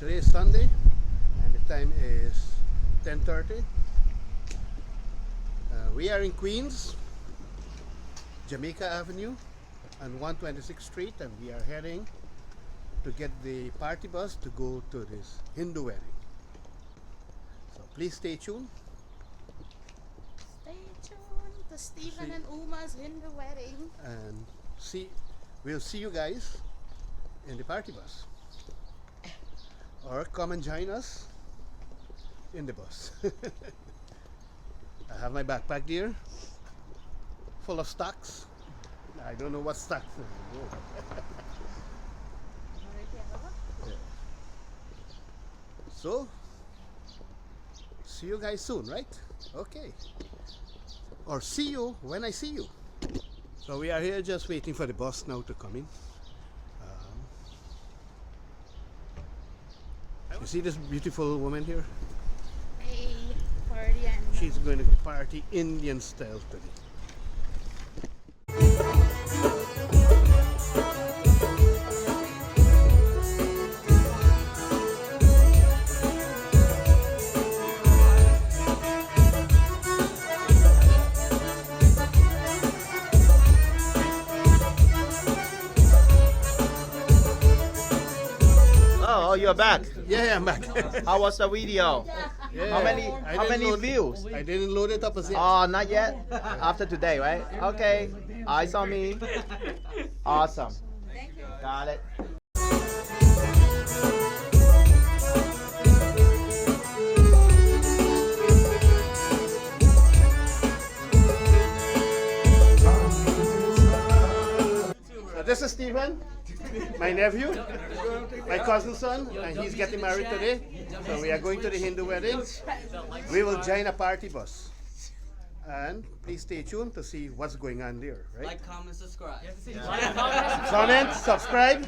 Today is Sunday and the time is 10:30. We are in Queens, Jamaica Avenue on 126th Street, and we are heading to get the party bus to go to this Hindu wedding. So please stay tuned. Stay tuned to Stephen and Uma's Hindu wedding. And we'll see you guys in the party bus, or come and join us in the bus. I have my backpack here full of stocks. I don't know what stocks yeah. So see you guys soon, right? Okay, or see you when I see you. So we are here just waiting for the bus now to come in. You see this beautiful woman here? Hey, party and She's going to party Indian style today. Oh, you're back. Yeah, I'm back. How was the video? Yeah. How many I how didn't many load- views? I didn't load it up as yet. Oh, not yet. After today, right? Okay. Eyes on me. Awesome. Got it. So this is Stephen, my nephew, my cousin's son, and he's getting married today. So we are going to the Hindu wedding. We will join a party bus. And please stay tuned to see what's going on there, right? Like, comment, subscribe. Comment, subscribe.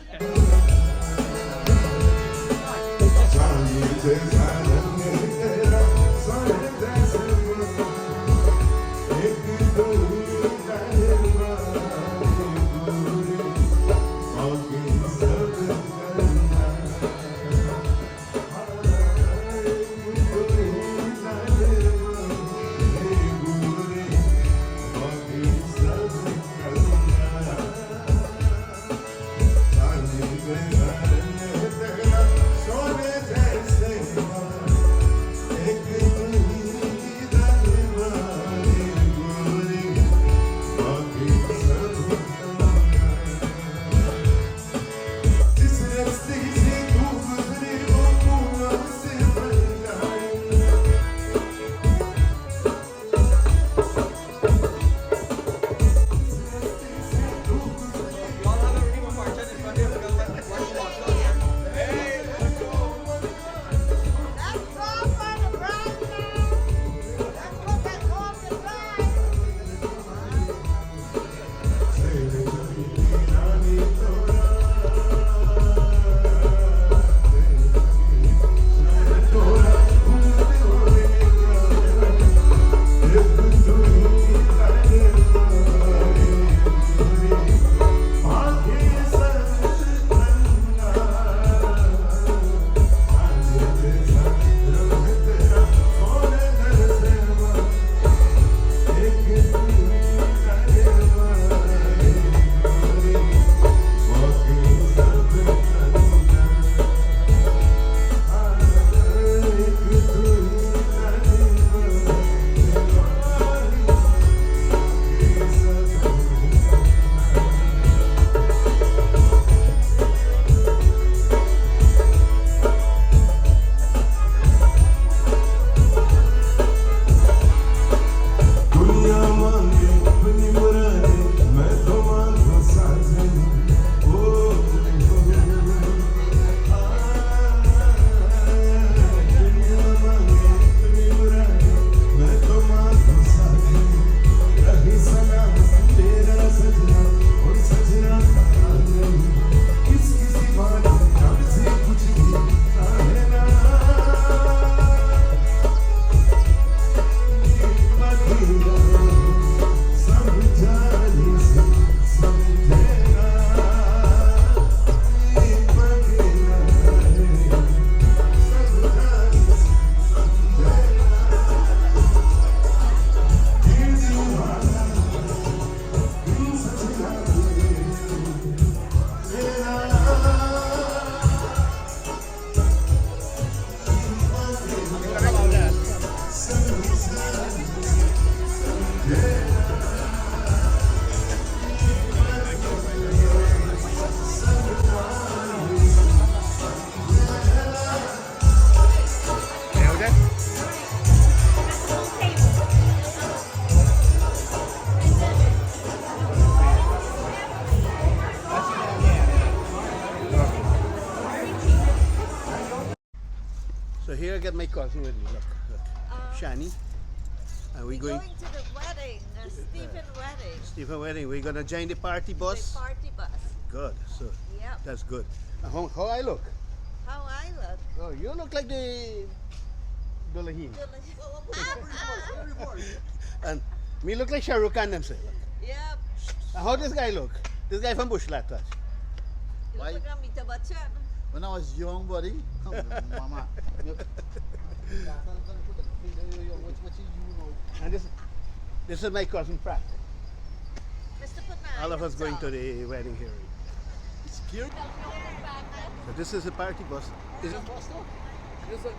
here I get my cousin with me. Look. Shani. And we're going to the wedding, Stephen wedding. Stephen wedding. We're gonna join the party bus. The party bus. Good. So Yep. that's good. And how I look? How I look. Oh, you look like the Dulahin. And me look like Shah Rukh Khan themselves. Yep. And how this guy look? This guy from Bushlat. You Why? look like Amitabh Bachchan. When I was young, buddy, come on, mama. And this is my cousin Pratt. Mr. Putnam. All of us going to the wedding here. It's cute. So this is the party bus. Is it,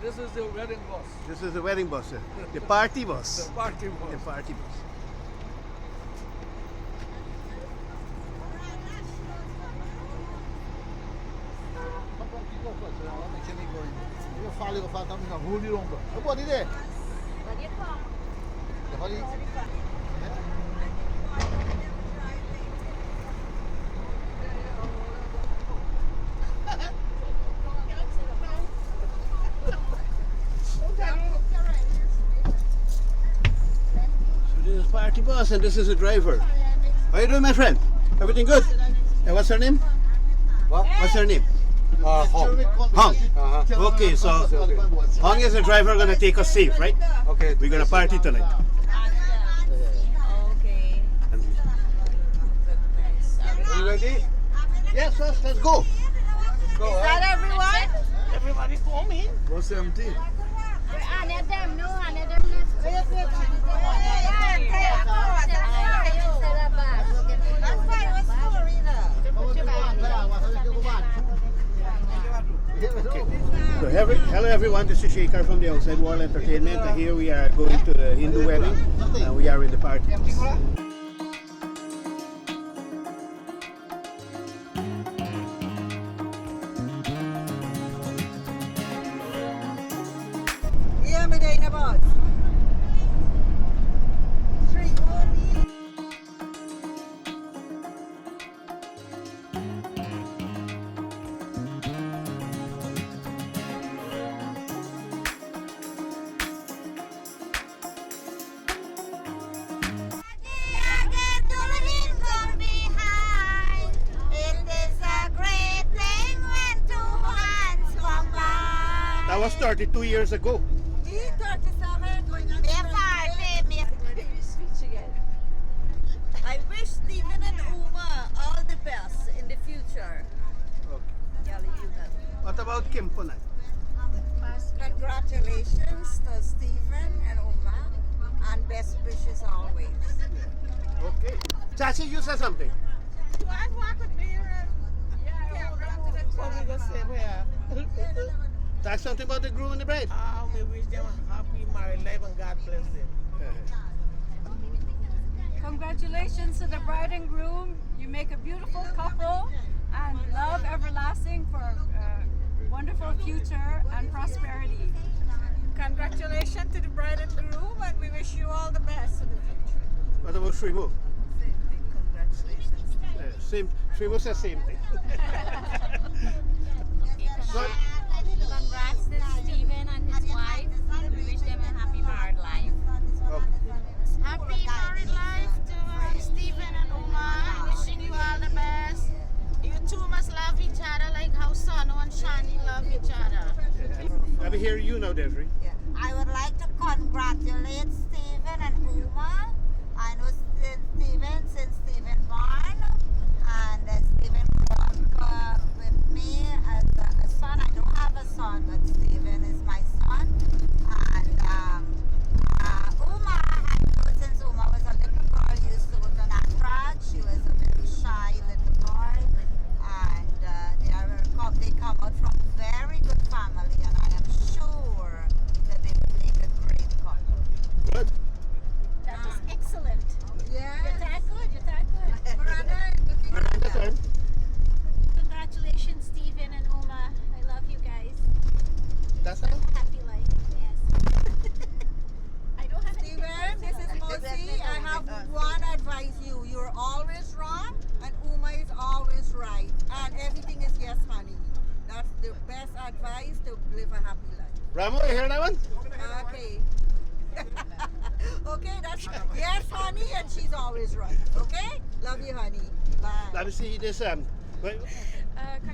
This is the wedding bus. this is the wedding bus. The party bus. The party bus. The party bus. Eu falei também na rua de longa. Eu pode ir. Pode ir. So this is party bus and this is the driver. How you doing, my friend? Everything good? And what's her name? What? What's her name? Hong. Hong. Okay, so Hong is the driver gonna take us safe, right? Okay. We're gonna party tonight. Okay. You ready? Yes, let's go. Is that everyone? Everybody coming. Bus empty. So hello everyone, this is Shekhar from the Outside World Entertainment, and here we are going to the Hindu wedding and we are in the party bus. Yeah, Medina boss. That was 32 years ago. I wish Stephen and Uma all the best in the future. Okay. What about Kim Punai? Congratulations to Stephen and Uma, and best wishes always. Okay. Chachi, you said something. Talk something about the groom and the bride. We wish them a happy married life and God bless them. Congratulations to the bride and groom. You make a beautiful couple and love everlasting for a wonderful future and prosperity. Congratulations to the bride and groom, and we wish you all the best in the future. What about Srimu? Same thing, congratulations. Same. Srimu says same thing. Congrats to Stephen and his wife. We wish them a happy married life. Happy married life to Stephen and Uma. Wishing you all the best. You two must love each other like how Sonu and Shani love each other. Let me hear you now, Desiree. Yeah. I would like to congratulate Stephen and Uma. I know Stephen since Stephen born, and Stephen grew up with me as a son. I don't have a son, but Stephen is my son. And Uma, I know since Uma was a little girl, used to go to Natraj. She was a very shy little girl, and they come out from very good family, and I am sure that they will make a great couple. Good. That is excellent. Yeah. You're that good. You're that good. Miranda time. Congratulations, Stephen and Uma. I love you guys. That's all. Happy life. Yes. I don't have anything Stephen, this is else. Mosi. I have one advice you. You're always wrong, and Uma is always right. And everything is yes, honey. That's the best advice to live a happy life. Ramo, you hear that one? Okay. Okay, that's yes, honey, and she's always right. Okay, love you, honey. Bye. Let me see this. Wait,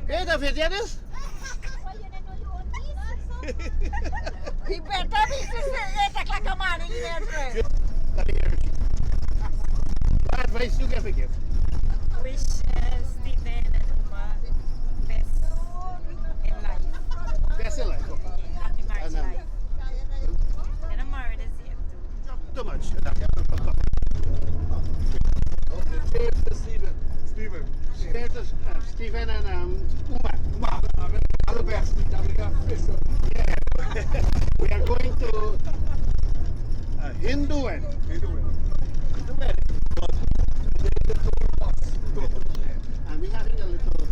David, yeah, this? He better be sister like a man in there, friend. Let me hear it. What advice you give a gift? Wish Stephen and Uma best in life. Best in life. Happy marriage And, life. They're not married as yet. Too much. Cheers to Stephen. Stephen. Here's Stephen and Uma. All the best. We are going to a Hindu wedding. And we're having a little.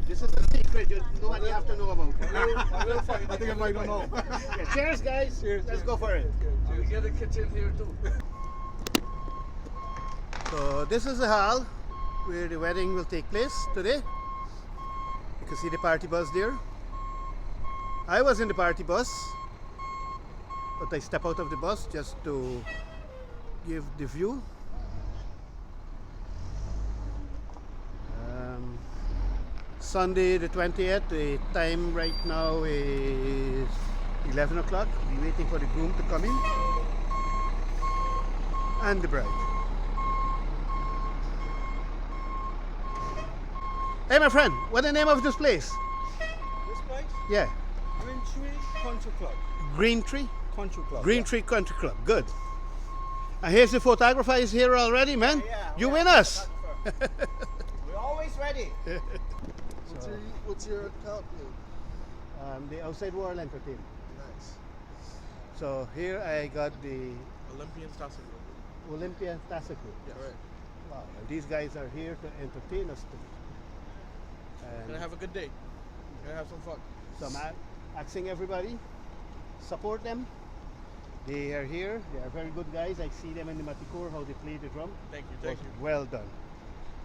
This is a secret nobody have to know about. I will find. I think I might not know. Yeah, cheers, guys. Cheers. Let's go for it. So we get a kitchen here too. So this is the hall where the wedding will take place today. You can see the party bus there. I was in the party bus, but I step out of the bus just to give the view. Sunday the 20th, the time right now is 11 o'clock. We're waiting for the groom to come in and the bride. Hey my friend, what's the name of this place? This place? Yeah, Green Tree Country Club. Green Tree? Country Club. Green Tree Country Club, good. And here's the photographer is here already, man. You win us. We're always ready. What's your account name? The Outside World Entertainment. Nice. So here I got the Olympian Stassi. Olympian Tassico. Yes. Wow. And these guys are here to entertain us today. Gonna And have a good day. Gonna have some fun. so I'm asking everybody, support them. They are here. They are very good guys. I see them in the Matikor, how they play the drum. Thank you. Thank you. Well done.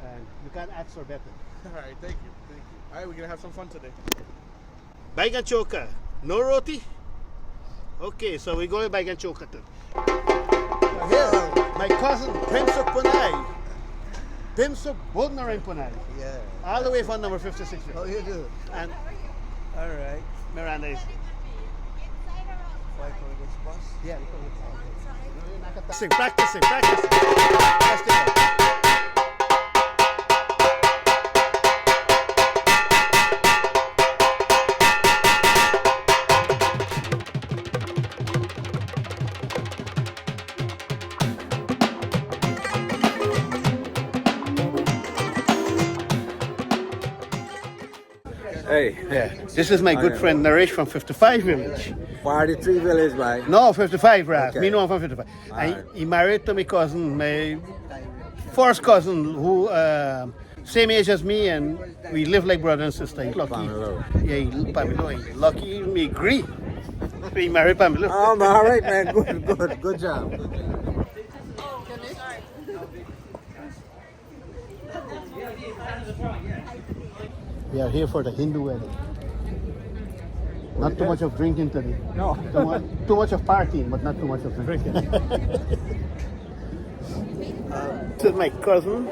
And you can't ask for better. All right. Thank you. Thank you. All right. We're gonna have some fun today. Baigan choka. No roti? Okay, so we go to Baigan choka too. Here, my cousin Pimsuk Punai. Pimsuk Bodnar in Punai. Yeah. All the way from number 56. How you do? And All right. Miranda is. Fight for this bus? Yeah. Practicing. Festival. Hey, Yeah. This is my good friend Naresh from 55 Village. 43 village, right? No, 55, Raz. Okay. Me know I'm from 55. And he married to my cousin, my first cousin, who same age as me, and we live like brother and sister. He's lucky. Pamela. Yeah, Pamela. He's lucky. Me agree. He married Pamela. All right, man. Good job. We are here for the Hindu wedding. Not too much of drinking today. No. Too much of partying, but not too much of drinking. This is my cousin.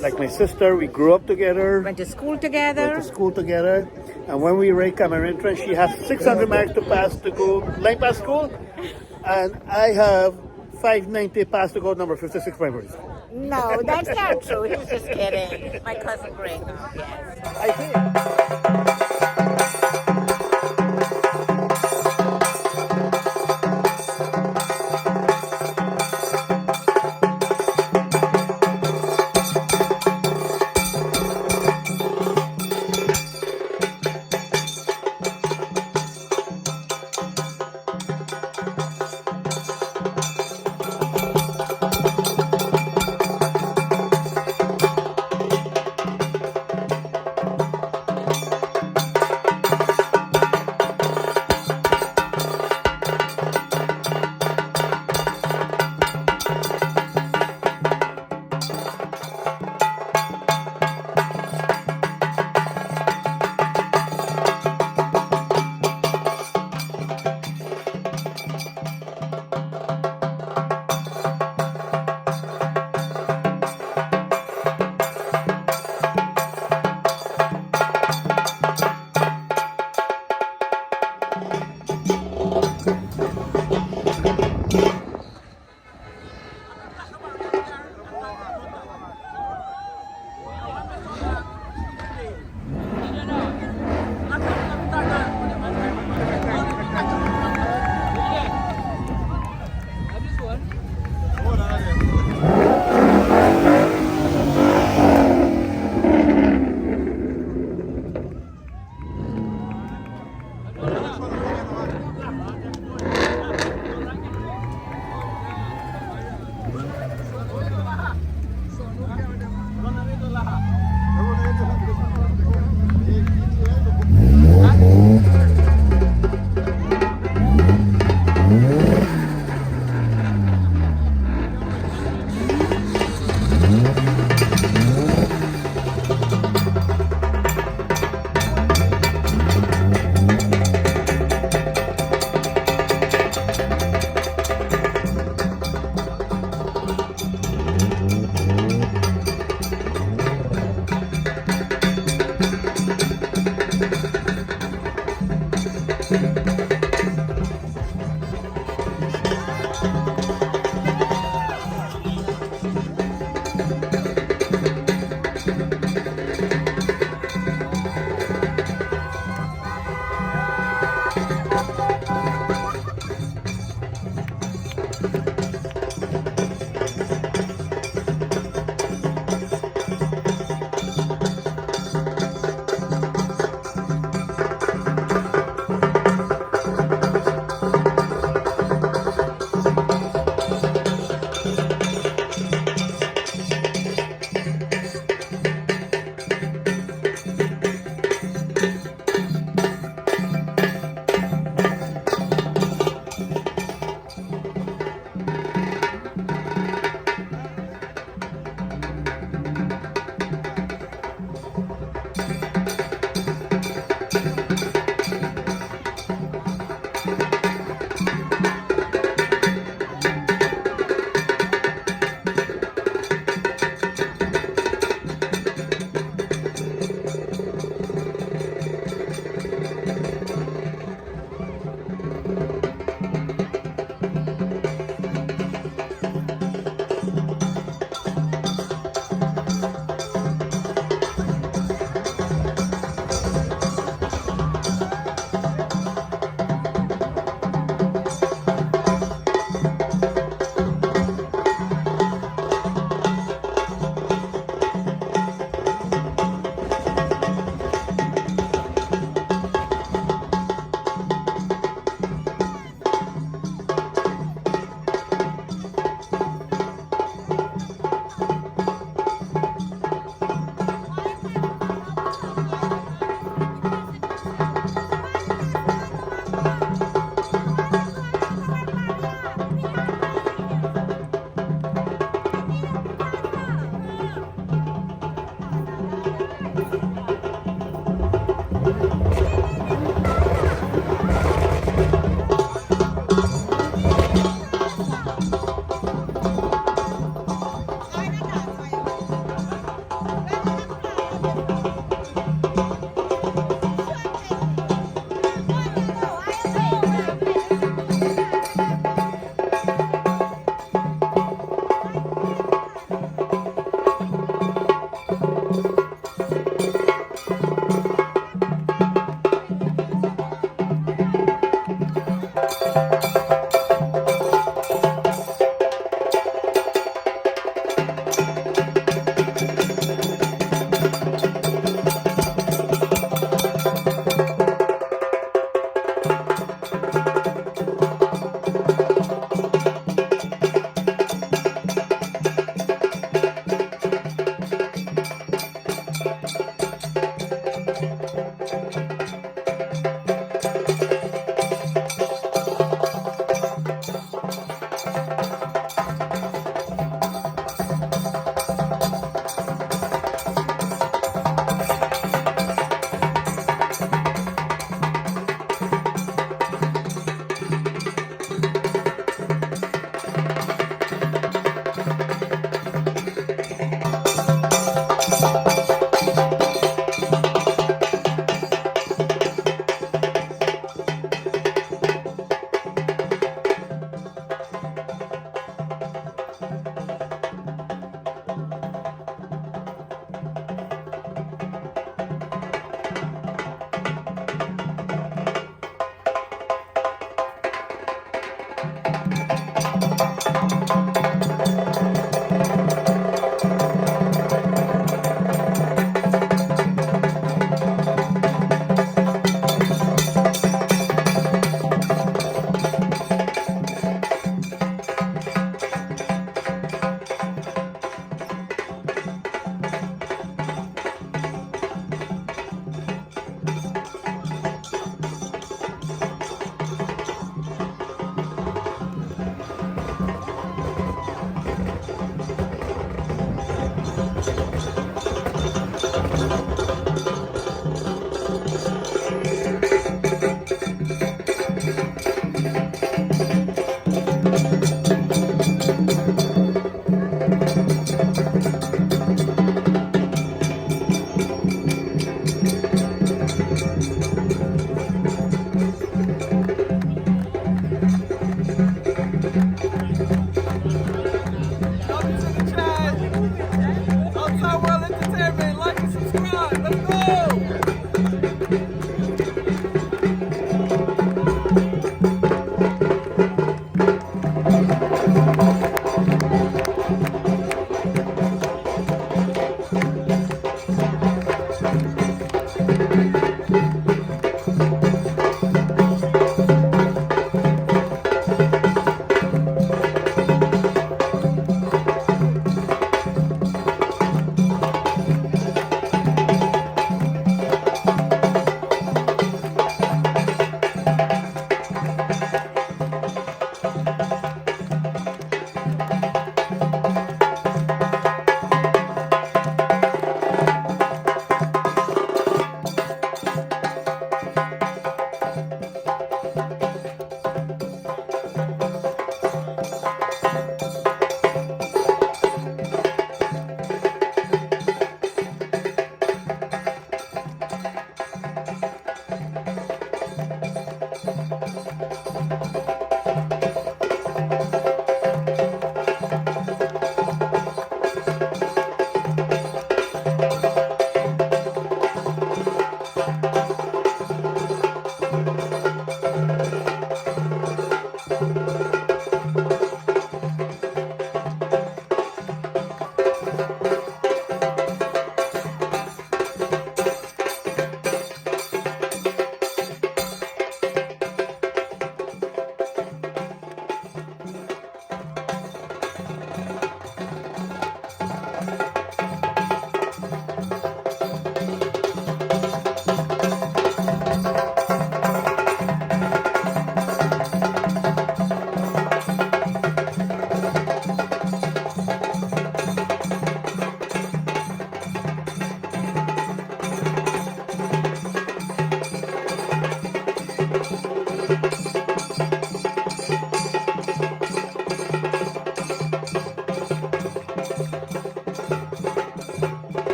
Like my sister, we grew up together. Went to school Went together. to school together. And when we rake our entrance, she has 600 marks to pass to go line pass school. And I have 590 pass to go number 56 primary school. No, that's not true. He was just kidding. My cousin Greg. Yes. I think.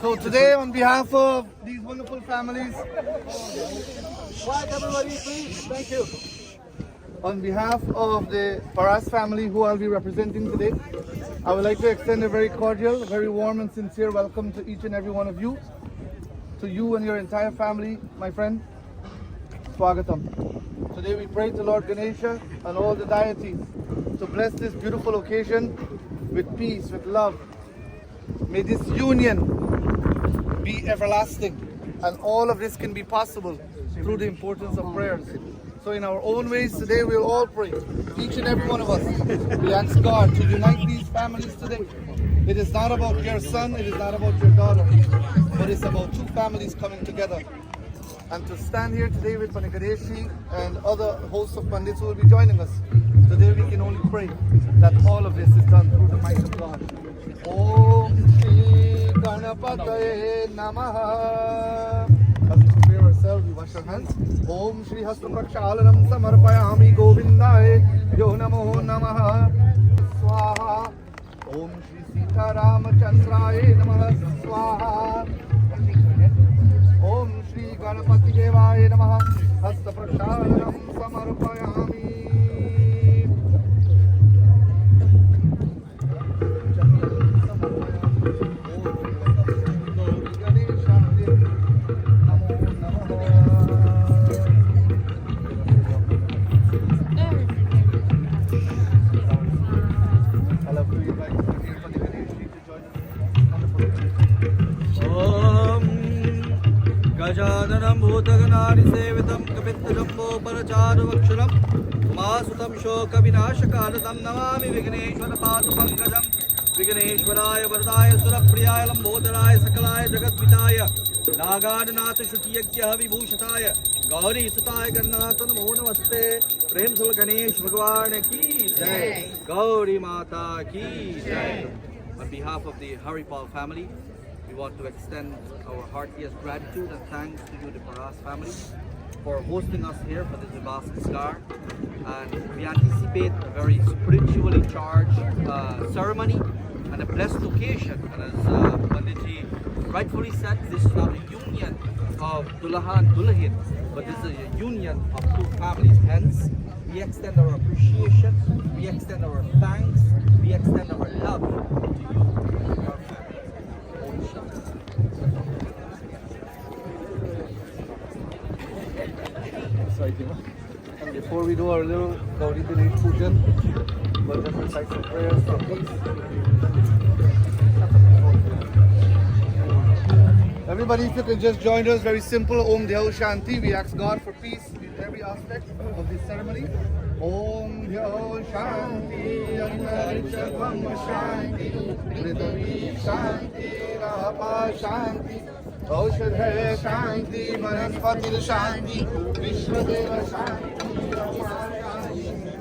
So today, on behalf of these wonderful families, quiet everybody, please. Thank you. On behalf of the Paras family who I'll be representing today, I would like to extend a very cordial, very warm and sincere welcome to each and every one of you. To you and your entire family, my friend, Swagatam. Today we pray to Lord Ganesha and all the deities to bless this beautiful occasion with peace, with love. May this union be everlasting, and all of this can be possible through the importance of prayers. So in our own ways today we'll all pray, each and every one of us. We ask God to unite these families today. It is not about your son, it is not about your daughter, but it's about two families coming together. And to stand here today with Panagadeshi and other hosts of Pandits who will be joining us, today we can only pray that all of this is done through the might of God. Om Shri Ganapataye Namaha. As we prepare ourselves, we wash our hands. Om Shri Hastaprakshalanam Samarpayami Govindaye Yo Namo Namaha Swaha. Om Shri Sita Ramachandraye Namaha Swaha. Om Shri Ganapati Devaya Namaha Hastaprakshalanam Samarpayami. गजाननं भूतगणानि सेवितं कपित्तजम्बोपरचारुवक्षुरं उमासुतं शोकविनाशकालदं Namami विघ्नेश्वरपादपङ्कजं विघ्नेश्वराय वरदाय सुरप्रियाय लम्बोदराय सकलाय जगद्विताय नागाननाथश्रुतियज्ञः विभूषिताय गौरीसुताय गणनाथ नमो नमस्ते। प्रेम से गणेश भगवान की जय, गौरी माता की जय। On behalf of the Haripal family, we want to extend our heartiest gratitude and thanks to you, the Paras family, for hosting us here for this Vivas Sanskar. And we anticipate a very spiritually charged ceremony and a blessed occasion. And as Panditji rightfully said, this is not a union of Dulaha and Dulahin, but this is a union of two families. Hence, we extend our appreciation, we extend our thanks, we extend our love to you, your family. Om Shanti. Sorry, Dima. Before we do our little Gauri Dilip Pujan, we'll just recite some prayers for peace. Everybody, if you can just join us, very simple. Om Dhyau Shanti. We ask God for peace in every aspect of this ceremony. Om Dhyau Shanti, Antarishabham Shanti, Prithvi Shanti, Rapa Shanti, Aushadhaya Shanti, Vanaspati Shanti, Vishwadeva Shanti, Rama Shanti.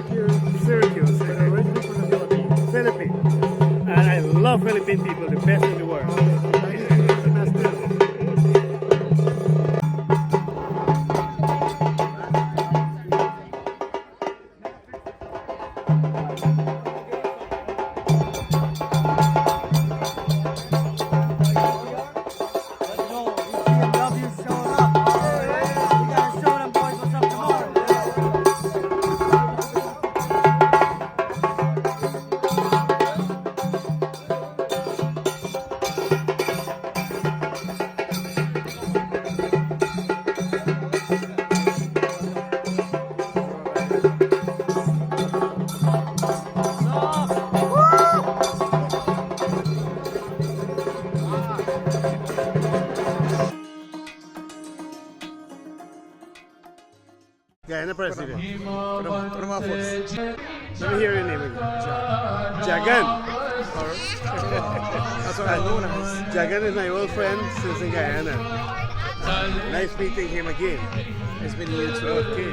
Syracuse, originally from the Philippines. Philippines. And I love Philippine people, the best in the world. Guyana President. Put him on first. Let me hear your name again. Jagan. That's what I know now. Jagan is my old friend since in Guyana. Nice meeting him again. It's been years. Okay.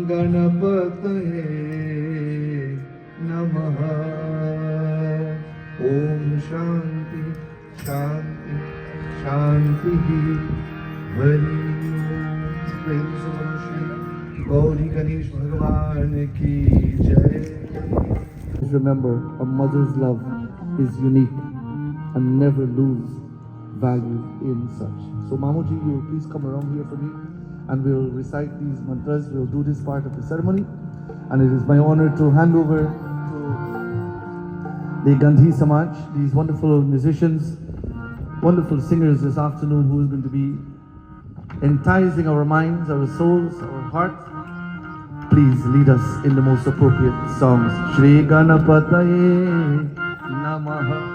गणपतये नमः। ओम शांति शांति शांति। हरि ओम। प्रेम से बोलो Shri Gauri Ganesh Bhagwan ki jai. Remember, a mother's love is unique and never lose value in such. So Mamuji, you will please come around here for me and we'll recite these mantras. We'll do this part of the ceremony. And it is my honor to hand over to the Gandhi Samaj, these wonderful musicians, wonderful singers this afternoon who is going to be enticing our minds, our souls, our hearts. Please lead us in the most appropriate songs. Shri Ganapataye Namaha.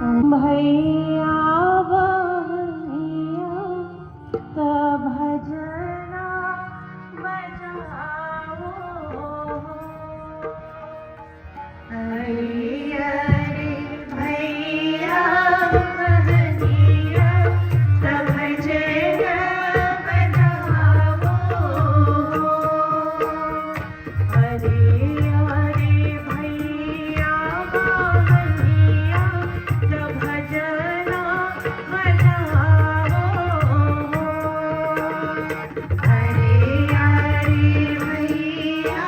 भैया बहनिया तब भजना बजाओ भैया रे भैया बहनिया तब भजना बजाओ अरे अरे भैया बहनिया तब भजना बजाओ अरे अरे भैया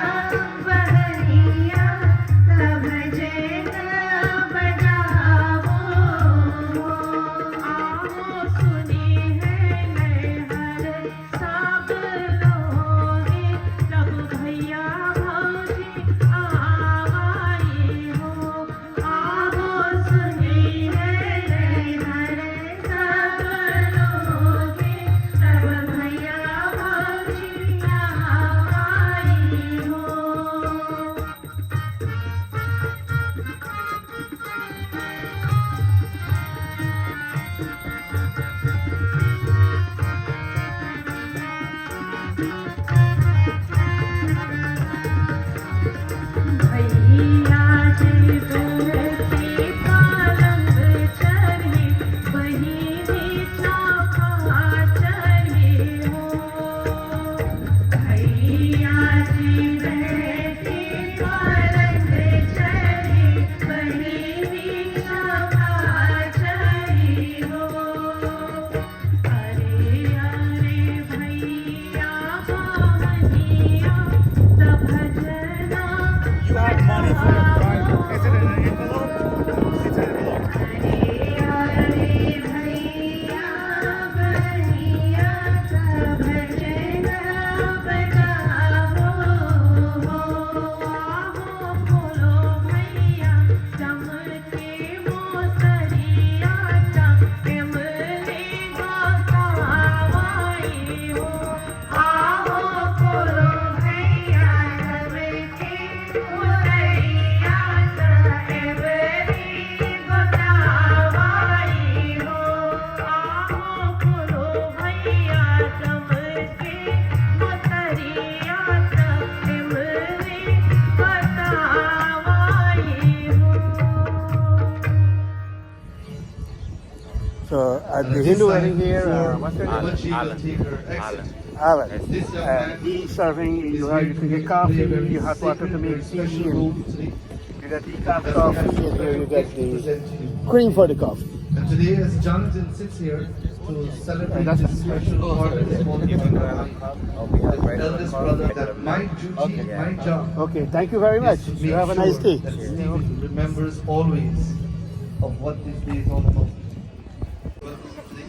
बहनिया तब भजना बजाओ आओ सुनी है लहर सब लोगे तब भैया भौजी आवाई हो आओ सुनी है लहर सब लोगे तब भैया भौजी आवाई हो भैया जी बहती पालंग चढ़ी बहिनी चौका चढ़ी हो भैया जी बहती पालंग चढ़ी बहिनी चौका चढ़ी हो अरे अरे भैया बहनिया तब भजना You have money for your bride. Is it in an envelope? It's in an envelope. अरे अरे भैया बहनिया तब भजना बजाओ आओ बोलो भैया चमके मोसरिया इमली गोसावाई हो आओ बोलो भैया चमके मोसरिया इमली गोसावाई हो आओ बोलो भैया चमके मोसरिया इमली गोसावाई हो So at the Hindu wedding here, what's your name? Alan. He's serving, you can get coffee, you have water to make tea, and you get decaf coffee, and here you get the cream for the coffee. And today, as Jonathan sits here to celebrate this special part of this morning, the eldest brother, that my duty, my job, Okay, thank you very much. is to You make have a nice sure day. that Stephen remembers always of what this day is all about. Welcome today,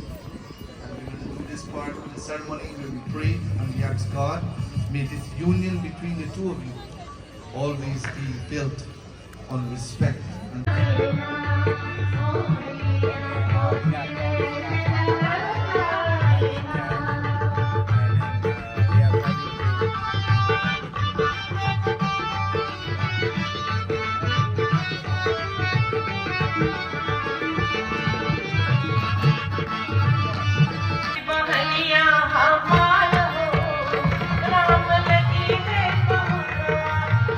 and we're going to do this part of the ceremony where we pray and we ask God, may this union between the two of you always be built on respect and बहनिया हमार हो राम लगी है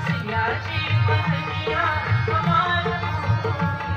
सिया जी बहनिया हमार हो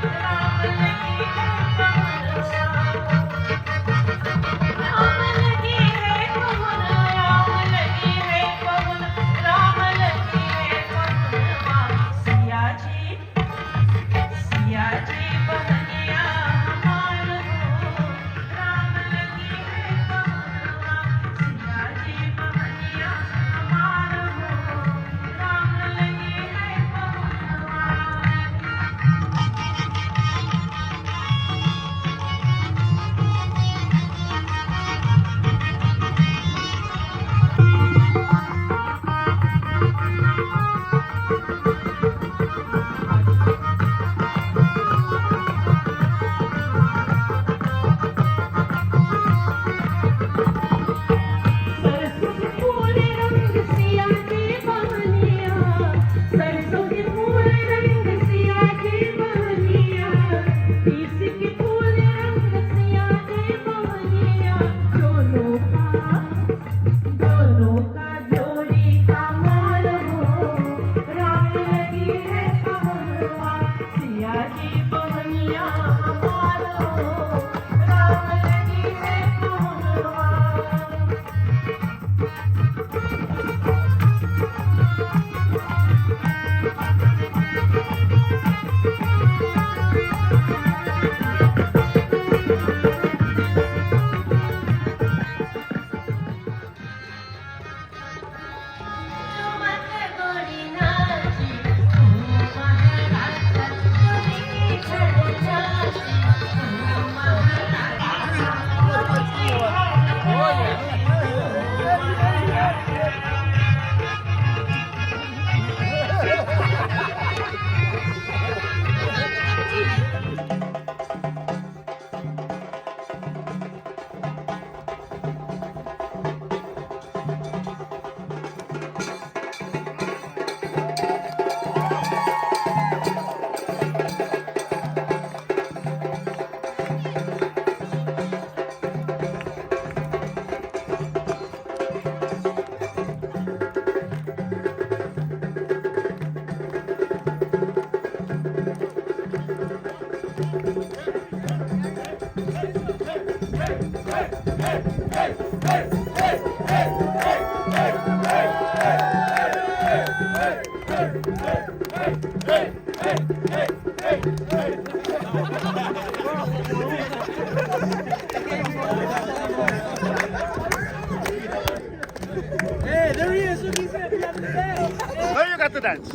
Hey, there he is. Look, he's at the bed. Where you got to dance?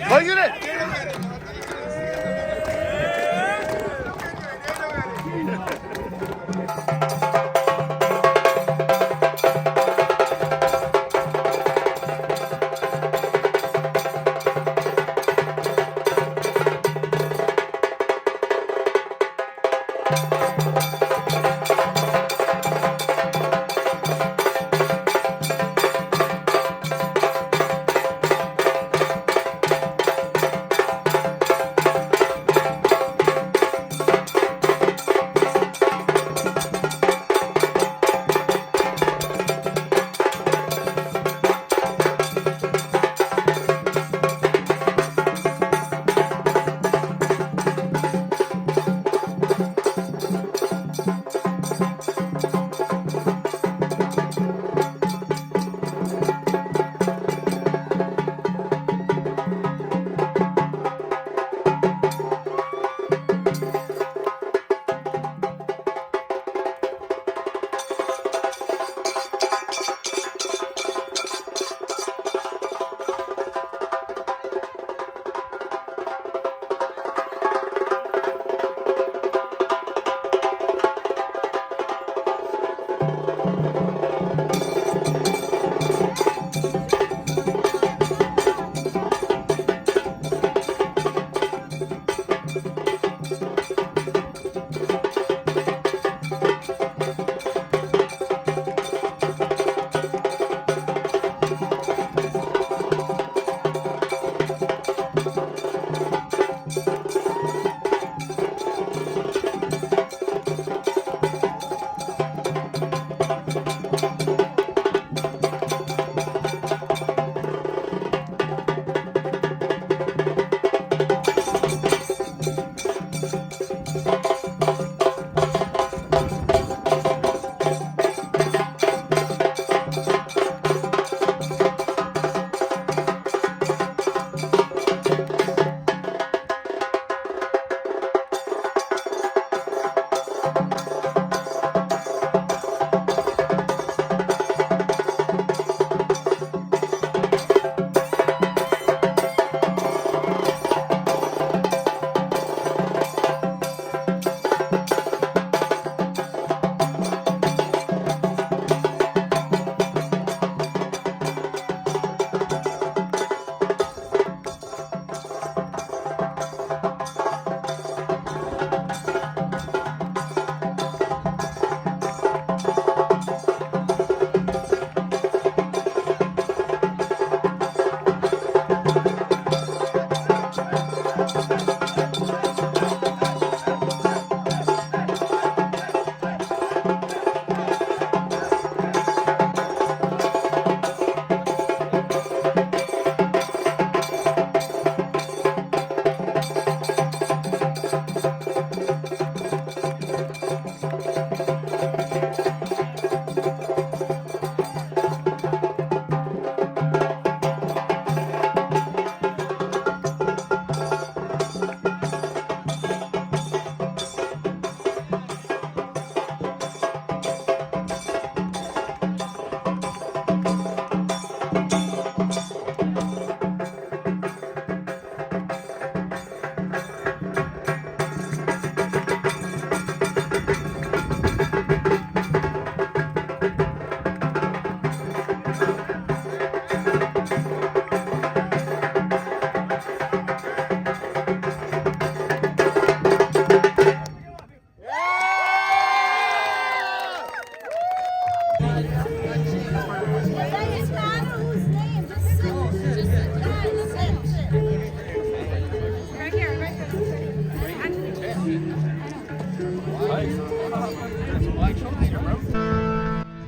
Oh, you did?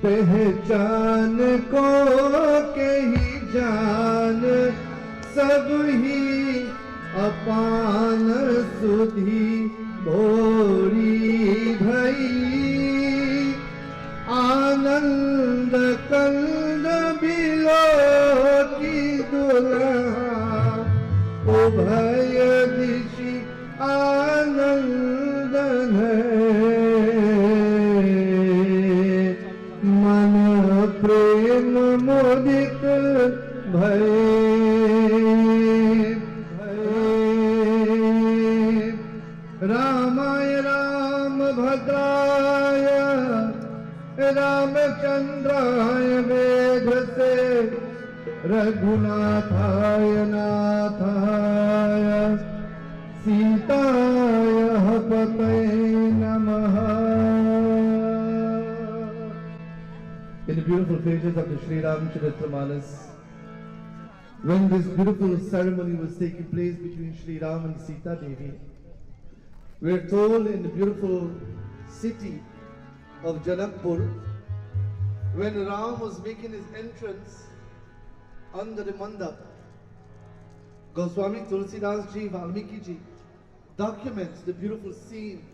पहचान को के ही जान सब ही अपान सुधी भोरी भई आनंद कंद बिलो की दुल्हा उभय दिशि आनंदन मन प्रेम मोदित भये रामाय राम भद्राय रामचंद्राय वेधसे रघुनाथाय नाथाय सीताय पतये नमः. In the beautiful pages of the Sri Ramcharitamanas, when this beautiful ceremony was taking place between Sri Ram and Sita Devi, we are told in the beautiful city of Janakpur, when Ram was making his entrance under the mandap, Goswami Tulsidas Ji, Valmiki Ji documents the beautiful scene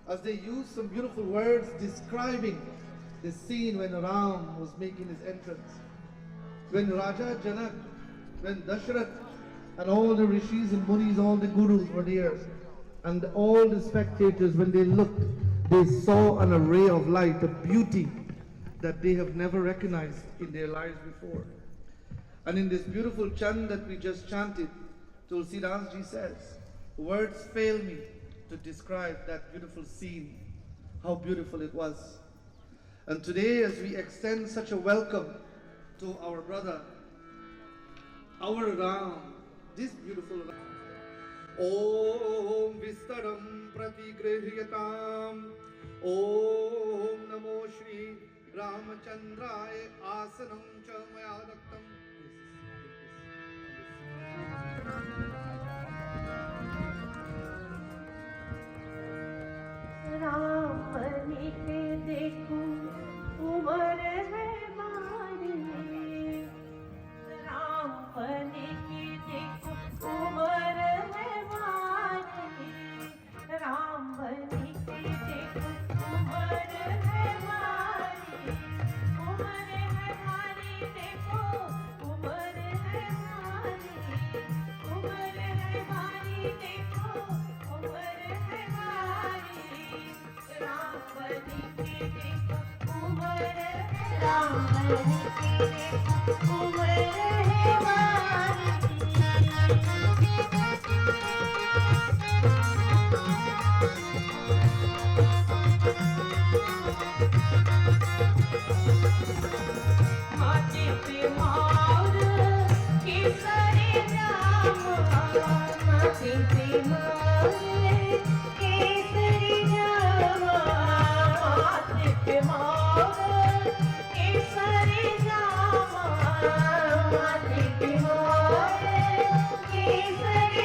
as they use some beautiful words describing the scene when Ram was making his entrance. When Raja Janak, when Dashrath and all the rishis and munis, all the gurus were there, and all the spectators, when they looked, they saw an array of light, a beauty that they have never recognized in their lives before. And in this beautiful chant that we just chanted, Tulsidas Ji says, words fail me to describe that beautiful scene, how beautiful it was. And today, as we extend such a welcome to our brother, our Ram, this beautiful Ram, Om Vistaram Pratigrihyatam, Om Namo Shri Ramachandraya Asanam Cha Maya Daktam. Ram बनी के देखो उमर है मारी राम बनी के देखो उमर है मारी राम बनी के देखो उमर है मारी उमर है मारी देखो उमर है मारी उमर है मारी देखो उमर है मारी राम बनी के देखो उमर है राम बनी के देखो उमर है मारी माथे पे मोर केसरी राम माथे पे मोर केसरी राम माथे पे मोर केसरी राम माथे पे मोर Kesari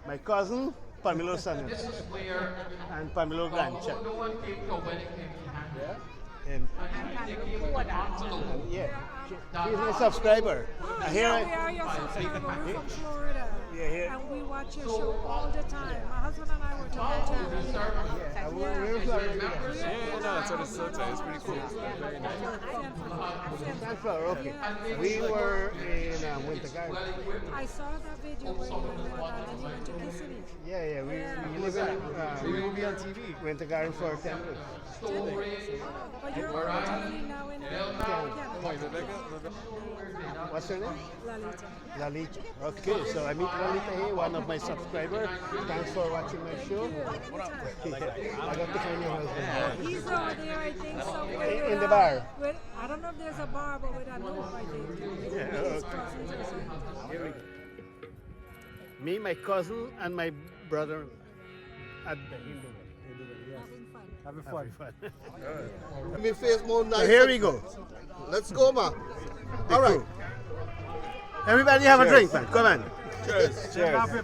my cousin, Pamelo son, and Pamelo grandchild. And yeah, she's my subscriber. And here We are your subscriber. We're from Florida. Yeah, here. And we watch your show all the time. My husband and I were together. We're Florida. Yeah, no, that's what it's so tight. It's pretty cool. Very nice. That's Florida, okay. We were in Winter Garden. I saw that video where you went to Kissimmee. Yeah, we live in We will be on TV. Winter Garden for 10 years. But you're originally now in Canada. What's her name? Lalita. Lalita. Okay, so I meet Lalita here, one of my subscribers. Thanks for watching my show. I got to find your husband. He's over there, I think, somewhere. In the bar. With, I don't know if there's a bar, but with a note, I think. Yeah, His okay. cousins or something. Here we go. Me, my cousin, and my brother at the Hindu. Having fun. Fun. Me face more nice. So here we go. Let's go, man. All right. Everybody have a drink, man. Come on. Cheers. Cheers.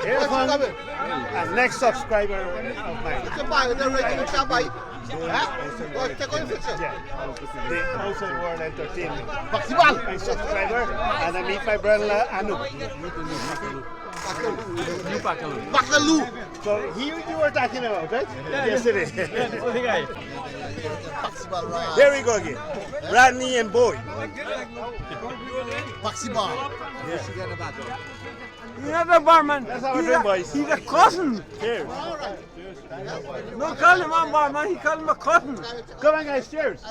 Here's one. And next subscriber of mine. They also World Entertainment. My subscriber, and I meet my brother Anu. Bakalu. So he you were talking about, right? Yesterday. Here we go again. Rodney and Boy. Maxibal. You have a barman. That's our drink, boys. He's a cousin. Cheers. No call him a barman, he call him a cousin. Come on, guys. Cheers.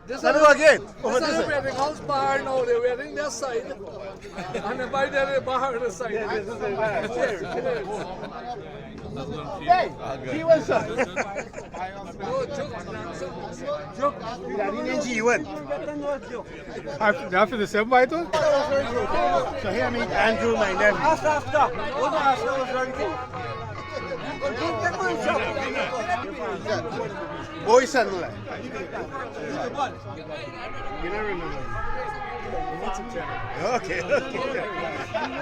This Let's go again. Over This this is a side. wedding house bar now, they're wedding their side. And they buy their bar on the side. Yeah, this is the bar. Cheers. Hey, he was After the same bite, So here I meet Andrew, my nephew. Boy son like. You don't remember. Okay, okay.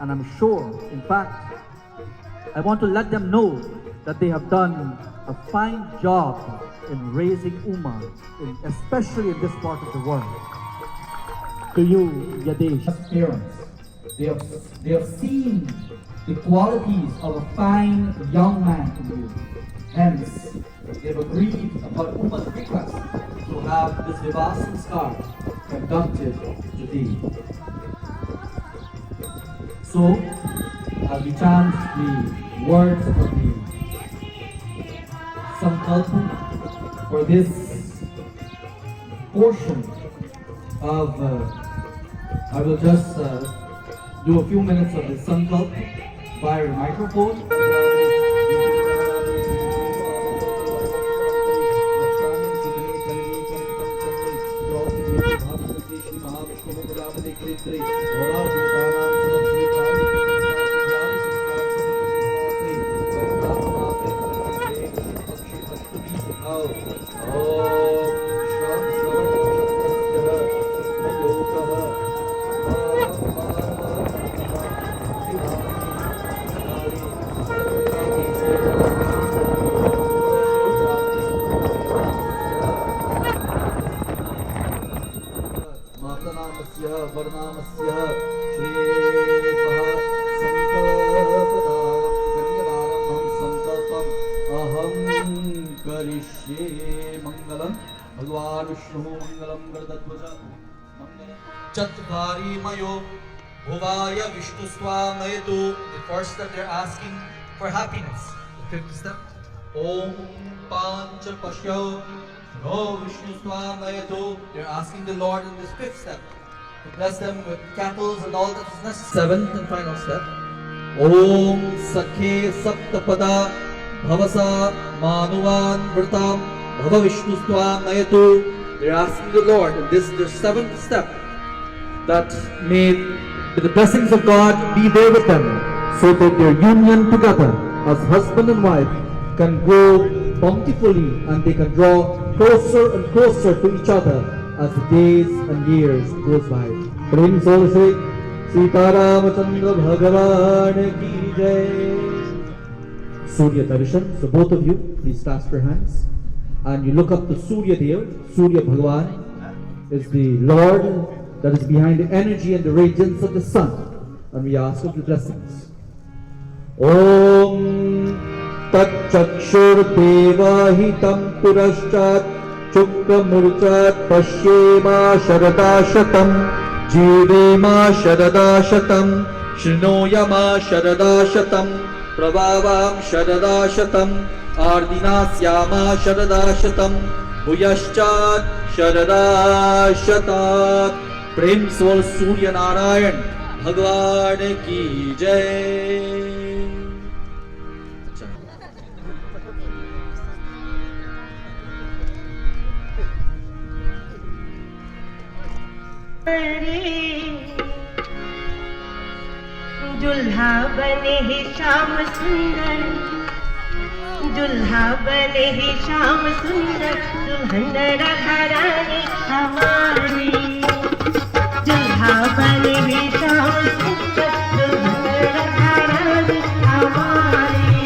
And I'm sure, in fact, I want to let them know that they have done a fine job in raising Uma, especially in this part of the world. To you, Yadesh, parents, they have seen the qualities of a fine young man in you. Hence, they've agreed upon Uma's request to have this Vivah Sanskar conducted today. So, as we chant the words of the Sankalpa for this portion of, I will just do a few minutes of the Sankalpa via a microphone. Chatvari Mayo Bhuvaya Vishnu Swamayatu. The first step they're asking for happiness. The fifth step. Om Pancha Pashyo No Vishnu Swamayatu. They're asking the Lord in this fifth step to bless them with cattle and all that is necessary. Seventh and final step. Om Sakhe Saptapada Bhavasa Manuvan Vratam Bhava Vishnu Swamayatu. They're asking the Lord in this their seventh step that may the blessings of God be there with them, so that their union together as husband and wife can grow bountifully and they can draw closer and closer to each other as the days and years goes by. Prem Sol Shri Sita Ramachandra Bhagavan Ki Jai. Surya Darshan. So both of you, please clasp your hands and you look up to Surya Dev. Surya Bhagavan is the Lord that is behind the energy and the radiance of the sun, and we ask of the blessings. Om Tat Chakshur Devahitam Puraschat Chukka Murchat Pashyema Sharada Shatam Jivema Sharada Shatam Shinoyama Sharada Shatam Prabhavam Sharada Shatam Ardinasyama Sharada Shatam Bhuyaschat Sharada Shatat. प्रेम स्वर सूर्य नारायण भगवान की जय. दुल्हा बने ही श्याम सुंदर, दुल्हा बने ही श्याम सुंदर, दुल्हन राधारानी हमारी. दुल्हा बने ही श्याम सुंदर, दुल्हन राधारानी हमारी.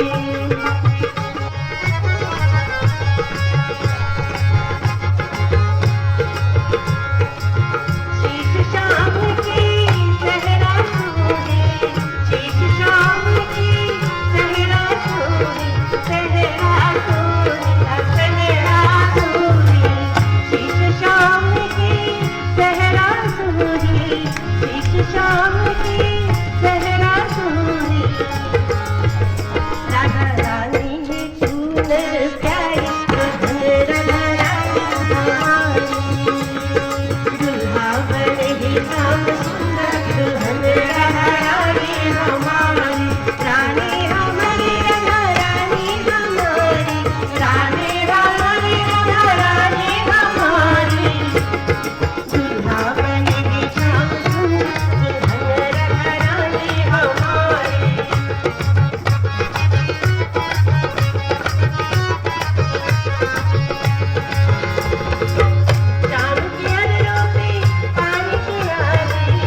शीश शाम की सहरा सोहे, शीश शाम की सहरा सोहे, सहरा सोहे, सहरा सोहे. शीश शाम की सहरा सोहे, शीश शाम की सहरा सोहे. राधा रानी ने सुंदर प्यारी, दुल्हन राधा रानी हमारी. दुल्हा बने ही श्याम सुंदर, दुल्हन राधा रानी हमारी. रानी हमारी राधा रानी हमारी, रानी हमारी राधा रानी हमारी. दुल्हा बने ही श्याम सुंदर, दुल्हन राधा रानी हमारी. शाम की अधरों पे पानी की आंधी,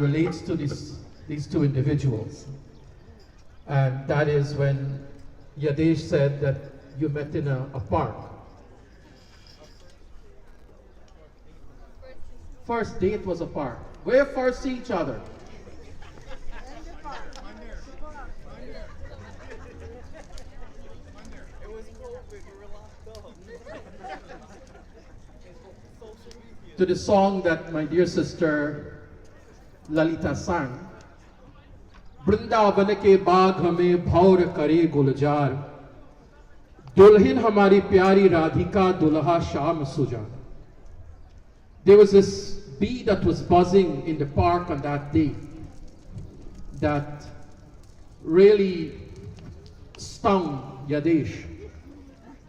relates to these two individuals. And that is when Yadesh said that you met in a park. First date was a park. Where first see each other? To the song that my dear sister Lalita sang, Vrindavan के बाग हमें भौर करे गुलजार, दुल्हन हमारी प्यारी राधिका दुल्हा शाम Sujan. There was this bee that was buzzing in the park on that day that really stung Yadesh,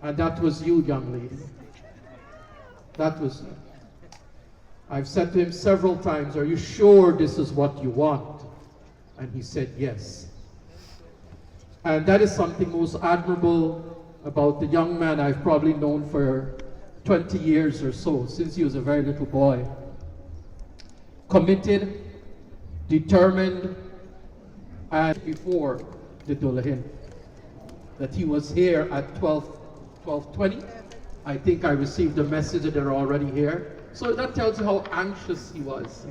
and that was you, young lady. That was you. I've said to him several times, are you sure this is what you want? And he said yes. And that is something most admirable about the young man I've probably known for 20 years or so, since he was a very little boy. Committed, determined, and before the Dulahin, that he was here at 12:20. I think I received a message that they're already here. So that tells you how anxious he was.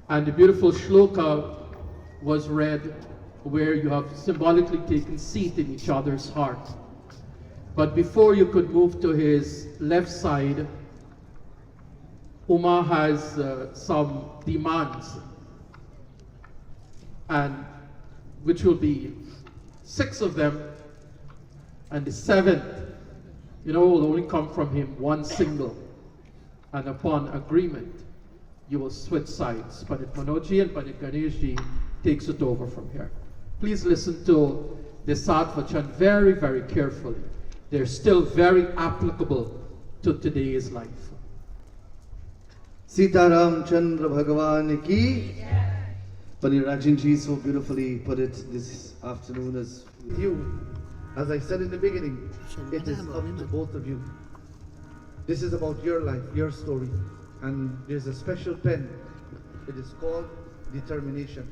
And the beautiful shloka was read where you have symbolically taken seat in each other's heart. But before you could move to his left side, Uma has some demands, and which will be 6 of them, and the 7th, will only come from him, one single. And upon agreement, you will switch sides. Pandit Manojji and Pandit Ganeshji takes it over from here. Please listen to the Sadvachan very, very carefully. They're still very applicable to today's life. Sitaram Chandra Bhagavan ki. Pandit Rajanji so beautifully put it this afternoon as you. As I said in the beginning, it is up to both of you. This is about your life, your story. And there's a special pen. It is called determination.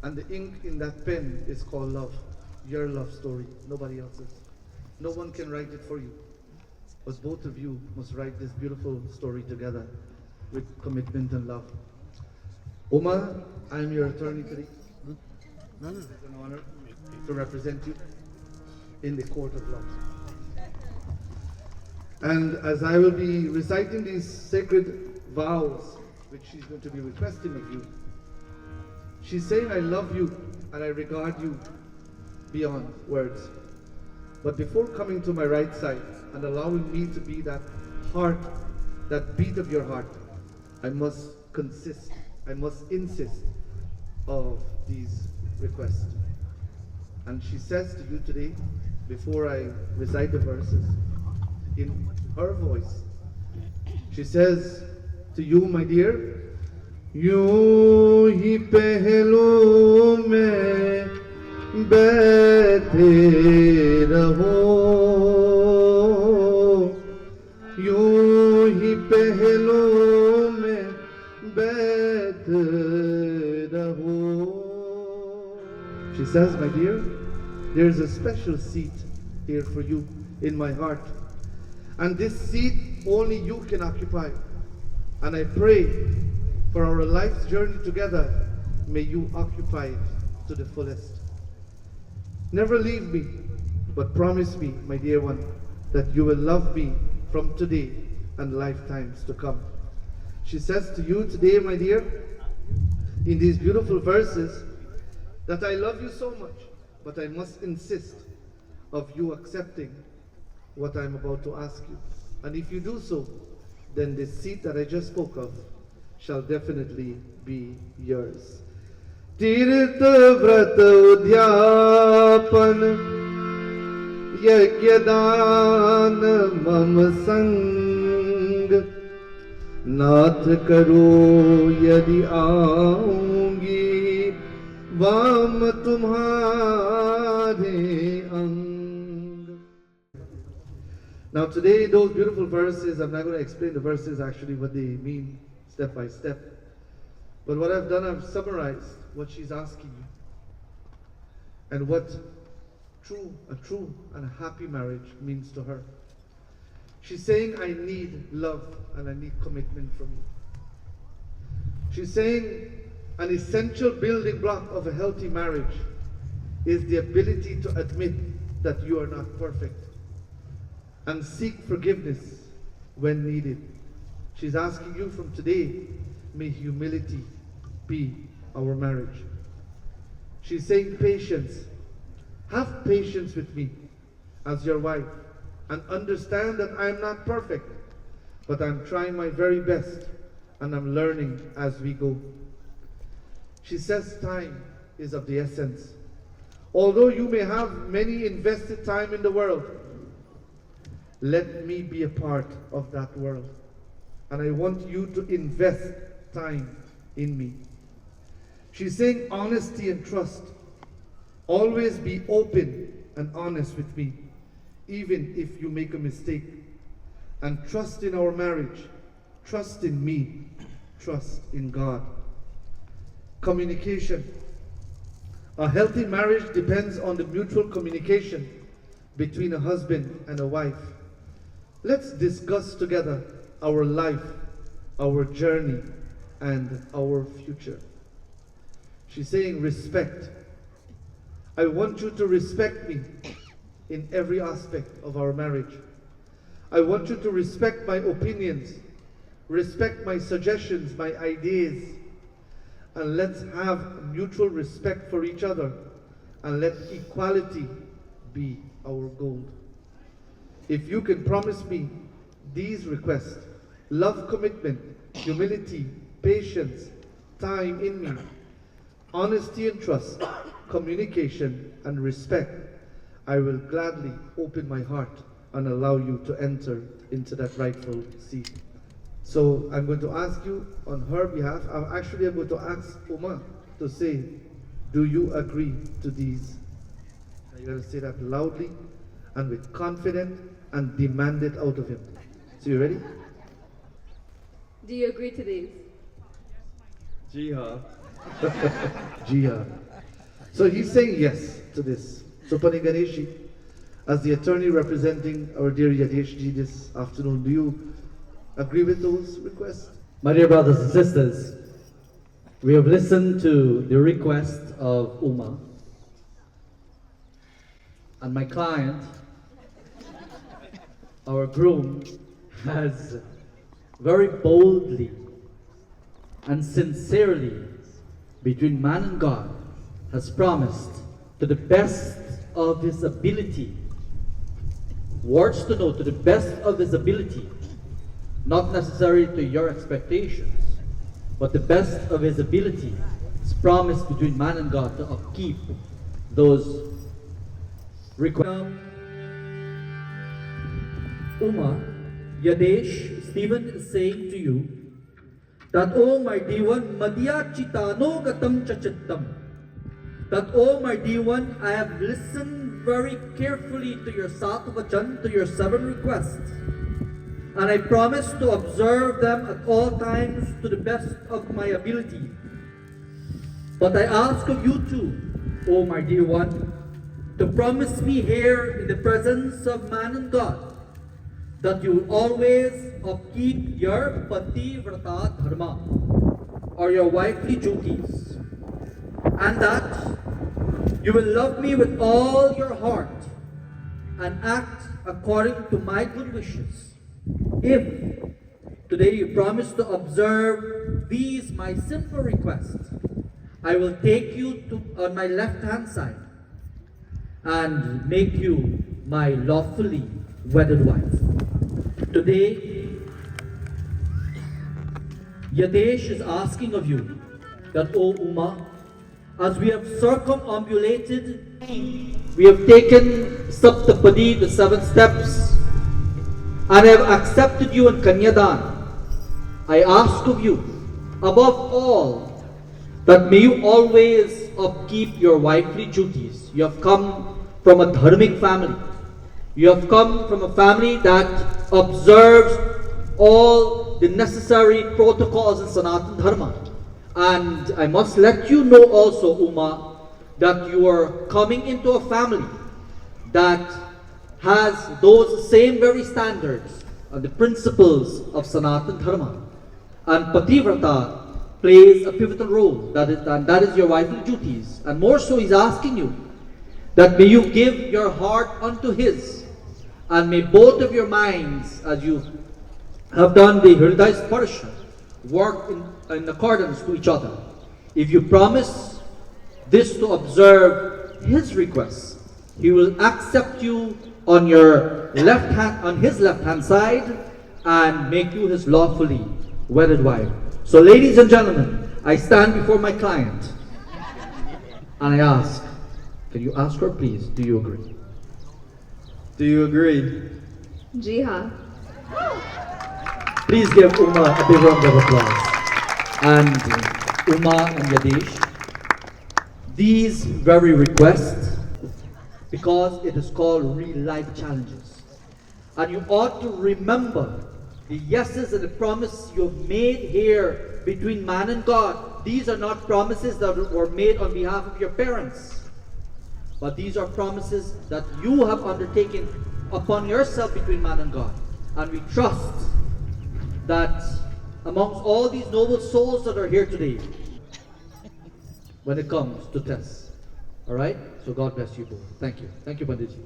And the ink in that pen is called love. Your love story, nobody else's. No one can write it for you. But both of you must write this beautiful story together with commitment and love. Uma, I'm your attorney today. It's an honor to represent you in the court of love. And as I will be reciting these sacred vows, which she's going to be requesting of you, she's saying, I love you and I regard you beyond words. But before coming to my right side and allowing me to be that heart, that beat of your heart, I must insist of these requests. And she says to you today, before I recite the verses, in her voice, she says to you, my dear, यूं ही पहलू में बैठे रहो, यूं ही पहलू में बैठे रहो. She says, my dear, there's a special seat here for you in my heart. And this seat only you can occupy. And I pray for our life's journey together, may you occupy it to the fullest. Never leave me, but promise me, my dear one, that you will love me from today and lifetimes to come. She says to you today, my dear, in these beautiful verses, that I love you so much, but I must insist of you accepting what I'm about to ask you. And if you do so, then the seat that I just spoke of shall definitely be yours. Tirt vrat udyapan yagyadan mam sang nath karo yadi aungi vam tumhare ang. Now today, those beautiful verses, I'm not going to explain the verses actually what they mean step by step. But what I've done, I've summarized what she's asking you and what a true and a happy marriage means to her. She's saying, I need love and I need commitment from you. She's saying an essential building block of a healthy marriage is the ability to admit that you are not perfect and seek forgiveness when needed. She's asking you from today, may humility be our marriage. She's saying patience. Have patience with me as your wife and understand that I'm not perfect, but I'm trying my very best and I'm learning as we go. She says time is of the essence. Although you may have many invested time in the world, let me be a part of that world. And I want you to invest time in me. She's saying honesty and trust. Always be open and honest with me, even if you make a mistake. And trust in our marriage. Trust in me. Trust in God. Communication. A healthy marriage depends on the mutual communication between a husband and a wife. Let's discuss together our life, our journey, and our future. She's saying respect. I want you to respect me in every aspect of our marriage. I want you to respect my opinions, respect my suggestions, my ideas, and let's have mutual respect for each other and let equality be our goal. If you can promise me these requests, love, commitment, humility, patience, time in me, honesty and trust, communication and respect, I will gladly open my heart and allow you to enter into that rightful seat. So I'm going to ask you on her behalf, I'm going to ask Uma to say, do you agree to these? You're going to say that loudly and with confidence and demand it out of him. So you ready? Do you agree to these? Jiha. Jiha. So he's saying yes to this. So Pani Ganeshi, as the attorney representing our dear Yadesh ji this afternoon, do you agree with those requests? My dear brothers and sisters, we have listened to the request of Uma, and my client, our groom, has very boldly and sincerely, between man and God, has promised to the best of his ability, words to know, to the best of his ability, not necessarily to your expectations, but the best of his ability, is promised between man and God to upkeep those requests. Uma, Yadesh, Stephen is saying to you that, oh my dear one, Madhya Chitano Gatam Chachittam, that, oh my dear one, I have listened very carefully to your Satavachan, to your 7 requests, and I promise to observe them at all times to the best of my ability. But I ask of you too, oh my dear one, to promise me here in the presence of man and God that you will always upkeep your Pati Vrata Dharma, or your wifely duties, and that you will love me with all your heart and act according to my good wishes. If today you promise to observe these my simple requests, I will take you to on my left hand side and make you my lawfully wedded wife. Today, Yadesh is asking of you that, O Uma, as we have circumambulated, we have taken Saptapadi, the 7 steps, and have accepted you in Kanyadan, I ask of you, above all, that may you always upkeep your wifely duties. You have come from a dharmic family. You have come from a family that observes all the necessary protocols in Sanatan Dharma. And I must let you know also, Uma, that you are coming into a family that has those same very standards and the principles of Sanatan Dharma. And Pativrata plays a pivotal role, and that is your wifely duties. And more so, he's asking you that may you give your heart unto his, and may both of your minds, as you have done the Hriday Sparsha, work in accordance to each other. If you promise this to observe his requests, he will accept you on your left hand, on his left hand side, and make you his lawfully wedded wife. So, ladies and gentlemen, I stand before my client and I ask, can you ask her, please, do you agree? Do you agree? Jiha. Please give Uma a big round of applause. And Uma and Yadesh, these very requests, because it is called real life challenges. And you ought to remember the yeses and the promise you have made here between man and God. These are not promises that were made on behalf of your parents, but these are promises that you have undertaken upon yourself between man and God. And we trust that amongst all these noble souls that are here today, when it comes to tests, all right? So God bless you both. Thank you. Thank you, Panditji.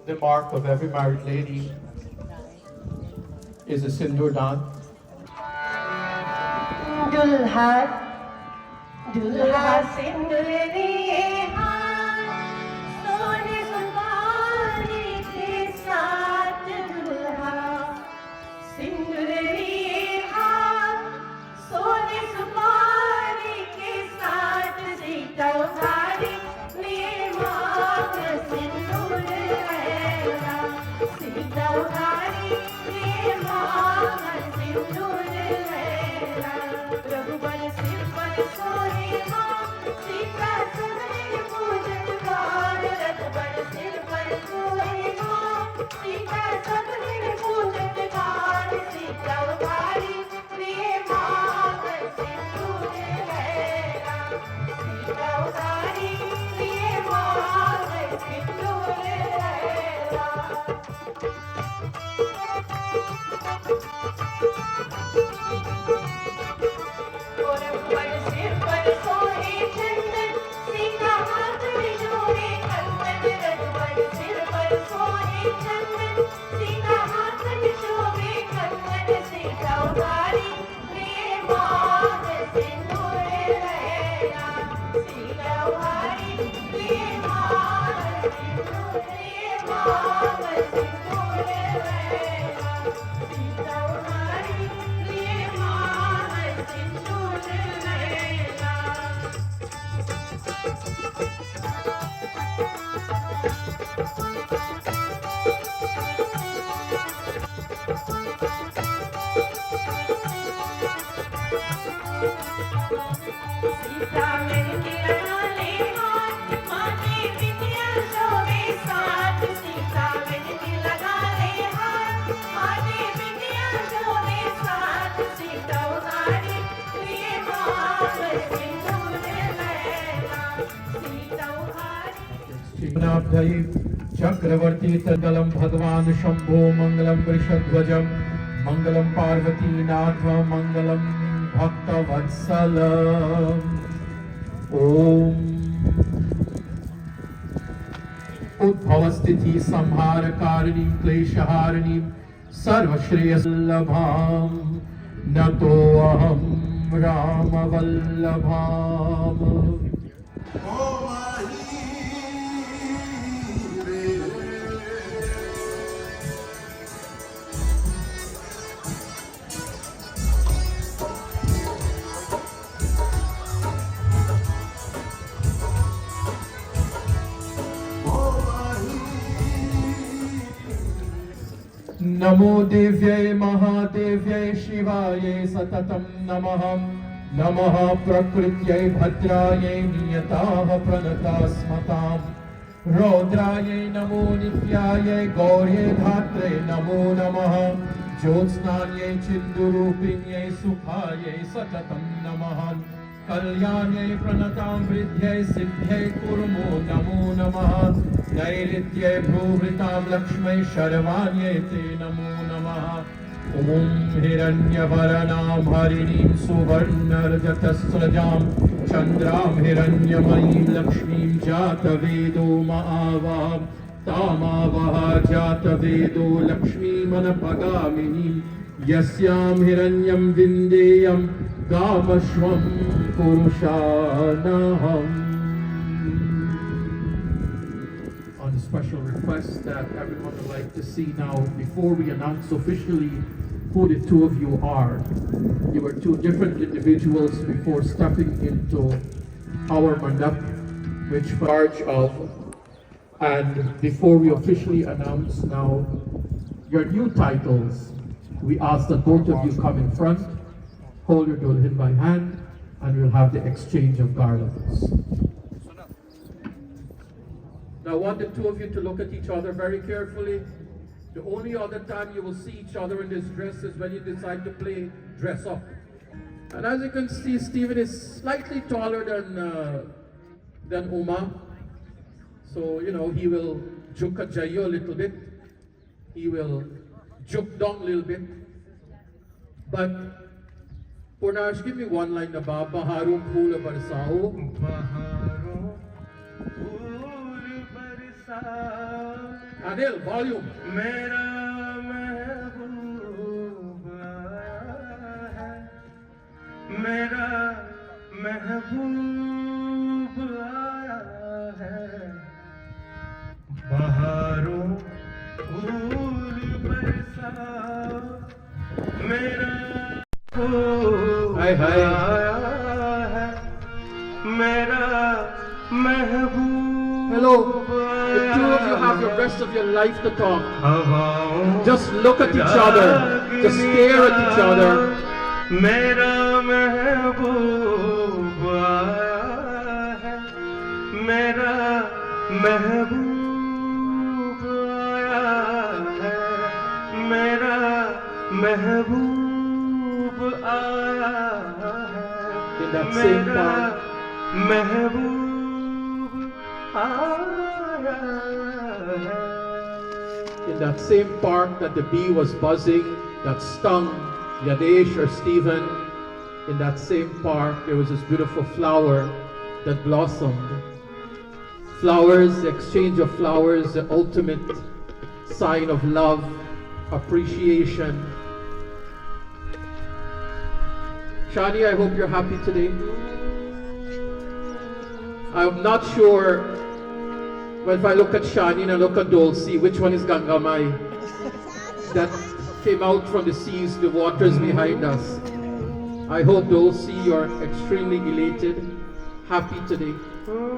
The mark of every married lady is a sindoor daan. दुल्हा दुल्हा सिंदूर लिए हाथ सोने सुपारी के साथ दुल्हा सिंदूर लिए हाथ सोने सुपारी के साथ सीता उतारी लिए मांग सिंदूर रहेगा सीता उतारी लिए मांग सिंदूर रहेगा रघुबर सिर पर सोहे मां सीता सदने पूजन गान रघुबर सिर पर सोहे मां सीता सदने पूजन गान सीता उतारी प्रिय मांग सिंदूर रहेगा सीता उतारी प्रिय मांग सिंदूर रहेगा चक्रवर्ती तदलम भगवान शंभो मंगलम वृषध्वजम मंगलम पार्वती नाथ मंगलम भक्तवत्सल ओम उद्भव स्थिति संहार कारिणी क्लेशहारिणी सर्वश्रेयसल्लभाम नतो अहम राम वल्लभाम नमो देव्यै महादेव्यै शिवायै सततं नमः नमः प्रकृत्यै भद्रायै नियताः प्रणताः स्मताम् रौद्रायै नमो नित्यायै गौर्ये धात्रे नमो नमः ज्योत्स्नायै चिन्दुरूपिण्यै सुखायै सततं नमः कल्याण्यै प्रणतामृद्ध्यै सिद्ध्यै कुर्मो नमो नमः नैऋत्यै भ्रूभृतां लक्ष्मै शर्वाण्यै ते नमो नमः ॐ हिरण्यवर्णां हरिणीं सुवर्णरजतस्रजां चन्द्रां हिरण्यमयीं लक्ष्मीं जातवेदो महावां तामावः जातवेदो लक्ष्मीमनपगामिनीं यस्यां हिरण्यं विन्देयं गामश्वं पुरुषानहम्. On a special request that everyone would like to see now, before we announce officially who the two of you are. You were two different individuals before stepping into our mandap, which we're in charge of. And before we officially announce now your new titles, we ask that both of you come in front, hold your dulhin by hand, and we'll have the exchange of garlands. Now I want the two of you to look at each other very carefully. The only other time you will see each other in this dress is when you decide to play dress up. And as you can see, Stephen is slightly taller than Uma. So, you know, he will juk a jayo a little bit. He will juk down a little bit. But, Purnash, give me one line about Baharum Phoola Barsao. Baharum Phoola Barsao. Anil, volume. Mera mehboob aaya hai. Mera mehboob aaya hai. Baharon phool barsao. Mera mehboob aaya hai. Mera mehboob. Hello. The two of you have the rest of your life to talk. Just look at each other. Just stare at each other. Mera mehboob aaya hai. Mera mehboob aaya hai. Mera mehboob aaya hai. In that same part. Mehboob aaya. In that same park that the bee was buzzing, that stung Yadesh or Stephen, in that same park there was this beautiful flower that blossomed. Flowers, the exchange of flowers, the ultimate sign of love, appreciation. Shani, I hope you're happy today. I'm not sure. Well, if I look at Shani and I look at Dolce, which one is Gangamai? That came out from the seas, the waters behind us. I hope Dolce, you're extremely elated, happy today.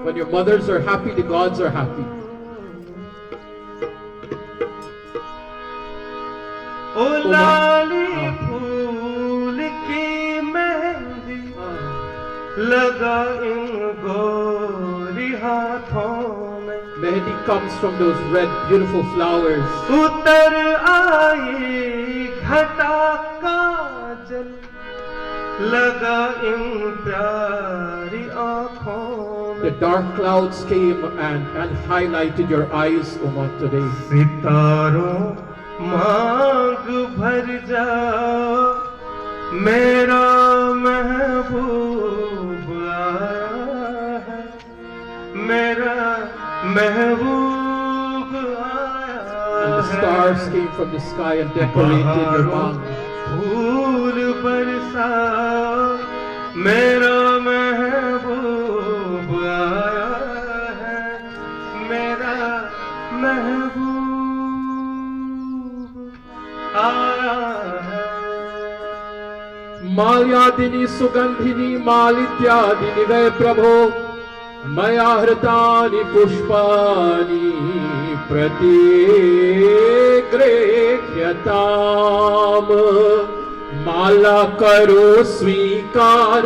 When your mothers are happy, the gods are happy. Oh, lali phool ki mehndi laga in gori haathon. Mehndi comes from those red, beautiful flowers. Utar aayi ghata kajal laga in pyari aankhon. The dark clouds came and highlighted your eyes, Uma, today. Sitaron maang bhar jao, mera mehboob aaya hai. Mera mehboob aaya. And the stars came from the sky and decorated your mouth. Phool barsao, mera mehboob aaya hai. Mera mehboob aaya hai. Malyadini sugandhini malityadini ve prabho. Maya hritani pushpani pratigrekyatam. Mala karo svikar,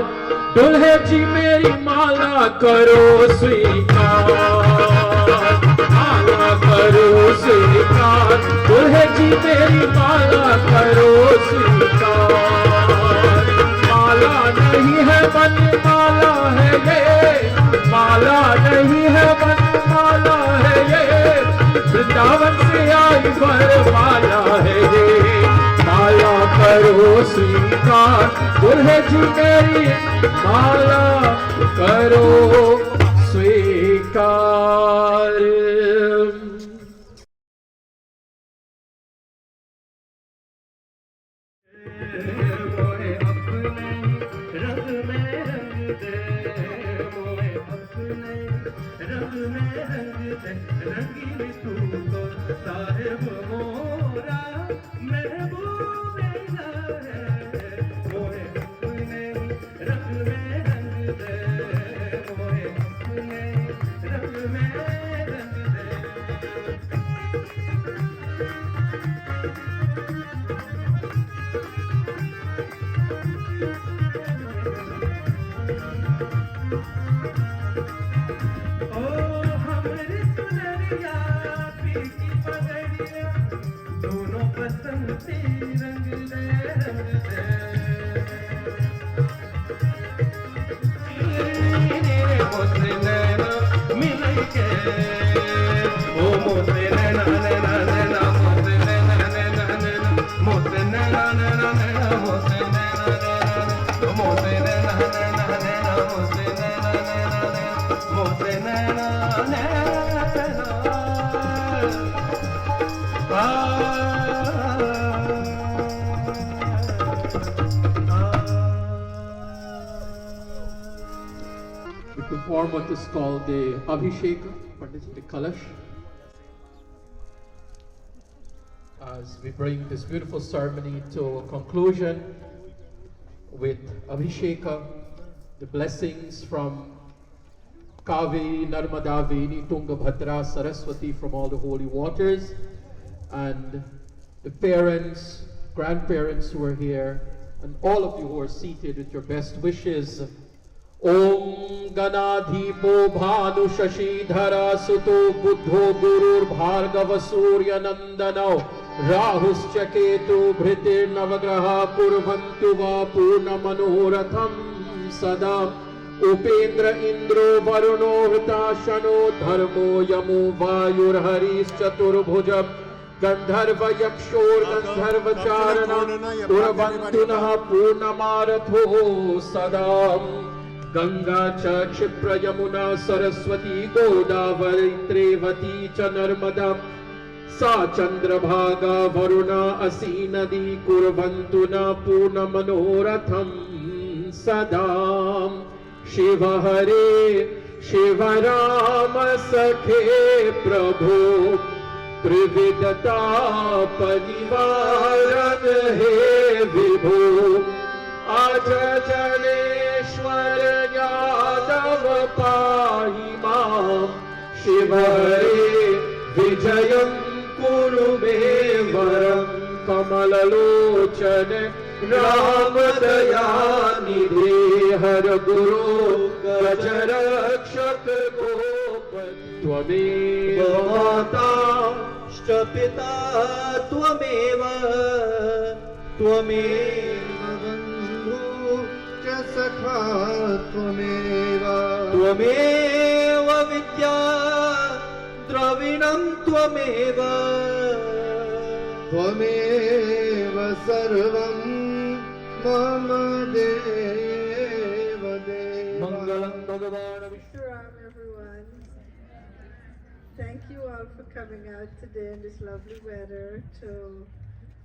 dulhe ji meri mala karo svikar. स्वीकार, दुल्हे जी मेरी माला करो स्वीकार। माला नहीं है मन माला है ये, माला नहीं है मन माला है ये, वृंदावन से आई वरमाला है ये। माला करो स्वीकार, दुल्हे जी मेरी माला करो स्वीकार। We perform what is called the Abhisheka, the Kalash. As we bring this beautiful ceremony to a conclusion with Abhisheka, the blessings from Kaveri, Narmada, Veni, Tunga, Bhadra, Saraswati from all the holy waters, and the parents, grandparents who are here, and all of you who are seated with your best wishes. Om Ganadhipo Bhanu Shashidhara Suto Buddho Gurur Bhargava Surya Nandano Rahuscha Ketu Bhritir Navagraha Purvantu Va Purna Manoratham Sada Upendra Indro Varuno Hritashano Dharmo Yamu Vayur Haris Chaturbhujam Gandharva Yakshor Gandharva Charana Puravantunaha Purnamaratho Sadam Ganga cha Kshipra Yamuna Saraswati Godavari Trevati cha Narmada Sa Chandrabhaga Varuna Asinadi Kurvantuna Purna Manoratham Sadam Shiva Hare Shiva Rama Sakhe Prabhu Trividata Panivaran He Vibhu Aja Janeshwar Yadav Pahi Mam Shiva Hare Vijayam Kuru Me Varam Kamalalochane Ramadaya Nidhi Har Guru Gajarakshak Gopat Tvameva Mata Shcha Pita Tvameva Tvameva Bandhu Cha Sakha Tvameva Tvameva Vidya Dravinam Tvameva Tvameva Sarvam Mama Deva Deva Mangalam Bhagavan Ram, everyone. Thank you all for coming out today in this lovely weather to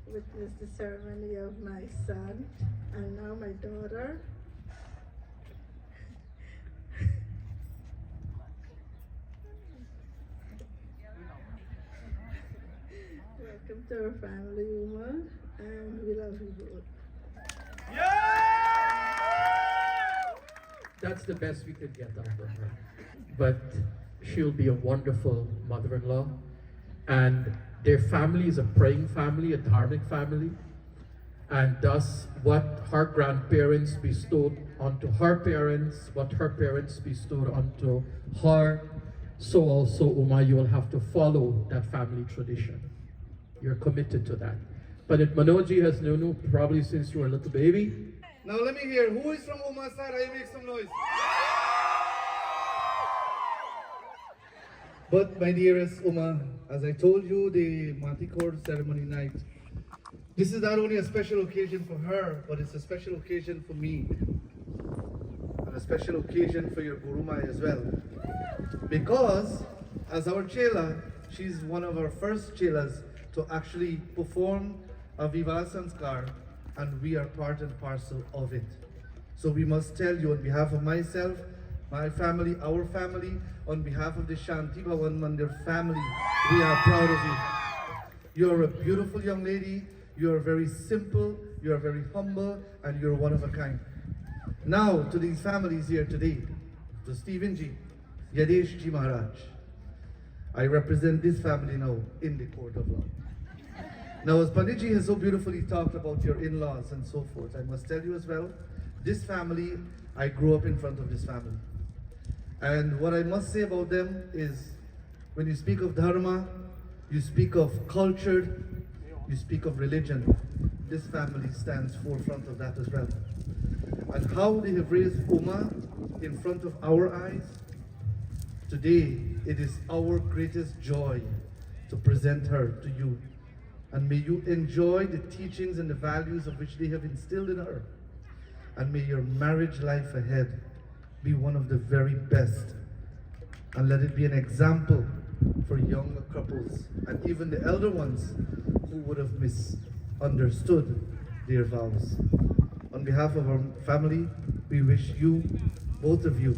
witness the ceremony of my son and now my daughter. Welcome to our family, Uma, and we love you both. That's the best we could get out of her. But she'll be a wonderful mother-in-law. And their family is a praying family, a dharmic family. And thus, what her grandparents bestowed onto her parents, what her parents bestowed onto her, so also, Uma, you will have to follow that family tradition. You're committed to that. But if Manoji has known you probably since you were a little baby. Now let me hear, who is from Uma's side? I make some noise. But my dearest Uma, as I told you, the Manticore ceremony night, this is not only a special occasion for her, but it's a special occasion for me. And a special occasion for your Gurumai as well. Because, as our Chela, she's one of our first Chelas to actually perform a Viva Sanskar, and we are part and parcel of it. So we must tell you on behalf of myself, my family, our family, on behalf of the Shanti Bhavan Mandir family, we are proud of you. You're a beautiful young lady, you're very simple, you're very humble, and you're one of a kind. Now, to these families here today, to Stephen Ji, Yadesh Ji Maharaj, I represent this family now in the court of law. Now, as Panditji has so beautifully talked about your in-laws and so forth, I must tell you as well, this family, I grew up in front of this family. And what I must say about them is, when you speak of dharma, you speak of culture, you speak of religion, this family stands forefront of that as well. And how they have raised Uma in front of our eyes, today it is our greatest joy to present her to you. And may you enjoy the teachings and the values of which they have instilled in her. And may your marriage life ahead be one of the very best. And let it be an example for younger couples and even the elder ones who would have misunderstood their vows. On behalf of our family, we wish you, both of you,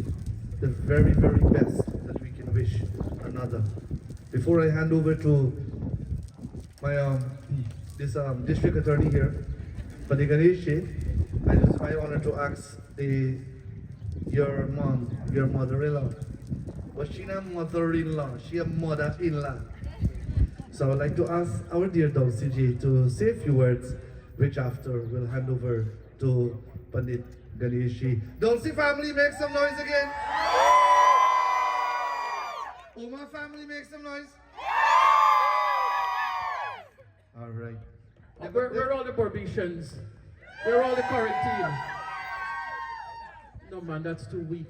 the very, very best that we can wish another. Before I hand over to my district attorney here, Guyanese, it's my honor to ask your mom, your mother-in-law. Was she not mother-in-law? She a mother-in-law. So I would like to ask our dear Dulcie Ji to say a few words, which after we'll hand over to Pandit Guyanese. Dulcie family, make some noise again. Uma family, make some noise. All right. Where are all the Barbatians? Where are all the quarantine? No man, that's too weak.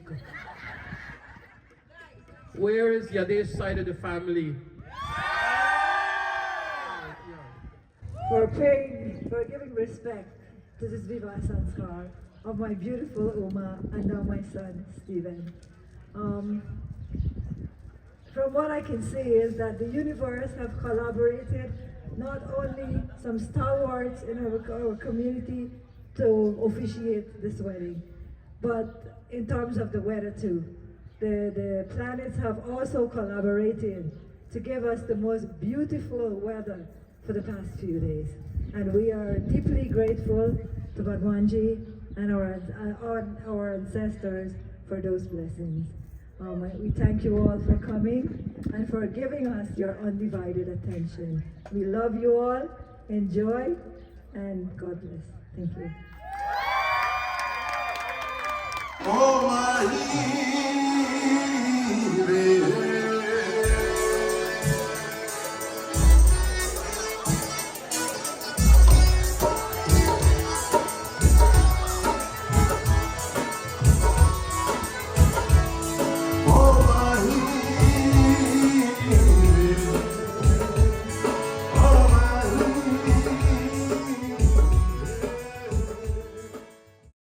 Where is Yadesh side of the family? For giving respect to this Viva Sanskar of my beautiful Uma and now my son Stephen. From what I can see is that the universe have collaborated, not only some stalwarts in our community to officiate this wedding, but in terms of the weather too. The planets have also collaborated to give us the most beautiful weather for the past few days. And we are deeply grateful to Bhagwanji and our ancestors for those blessings. We thank you all for coming and for giving us your undivided attention. We love you all, enjoy, and God bless. Thank you. Oh, my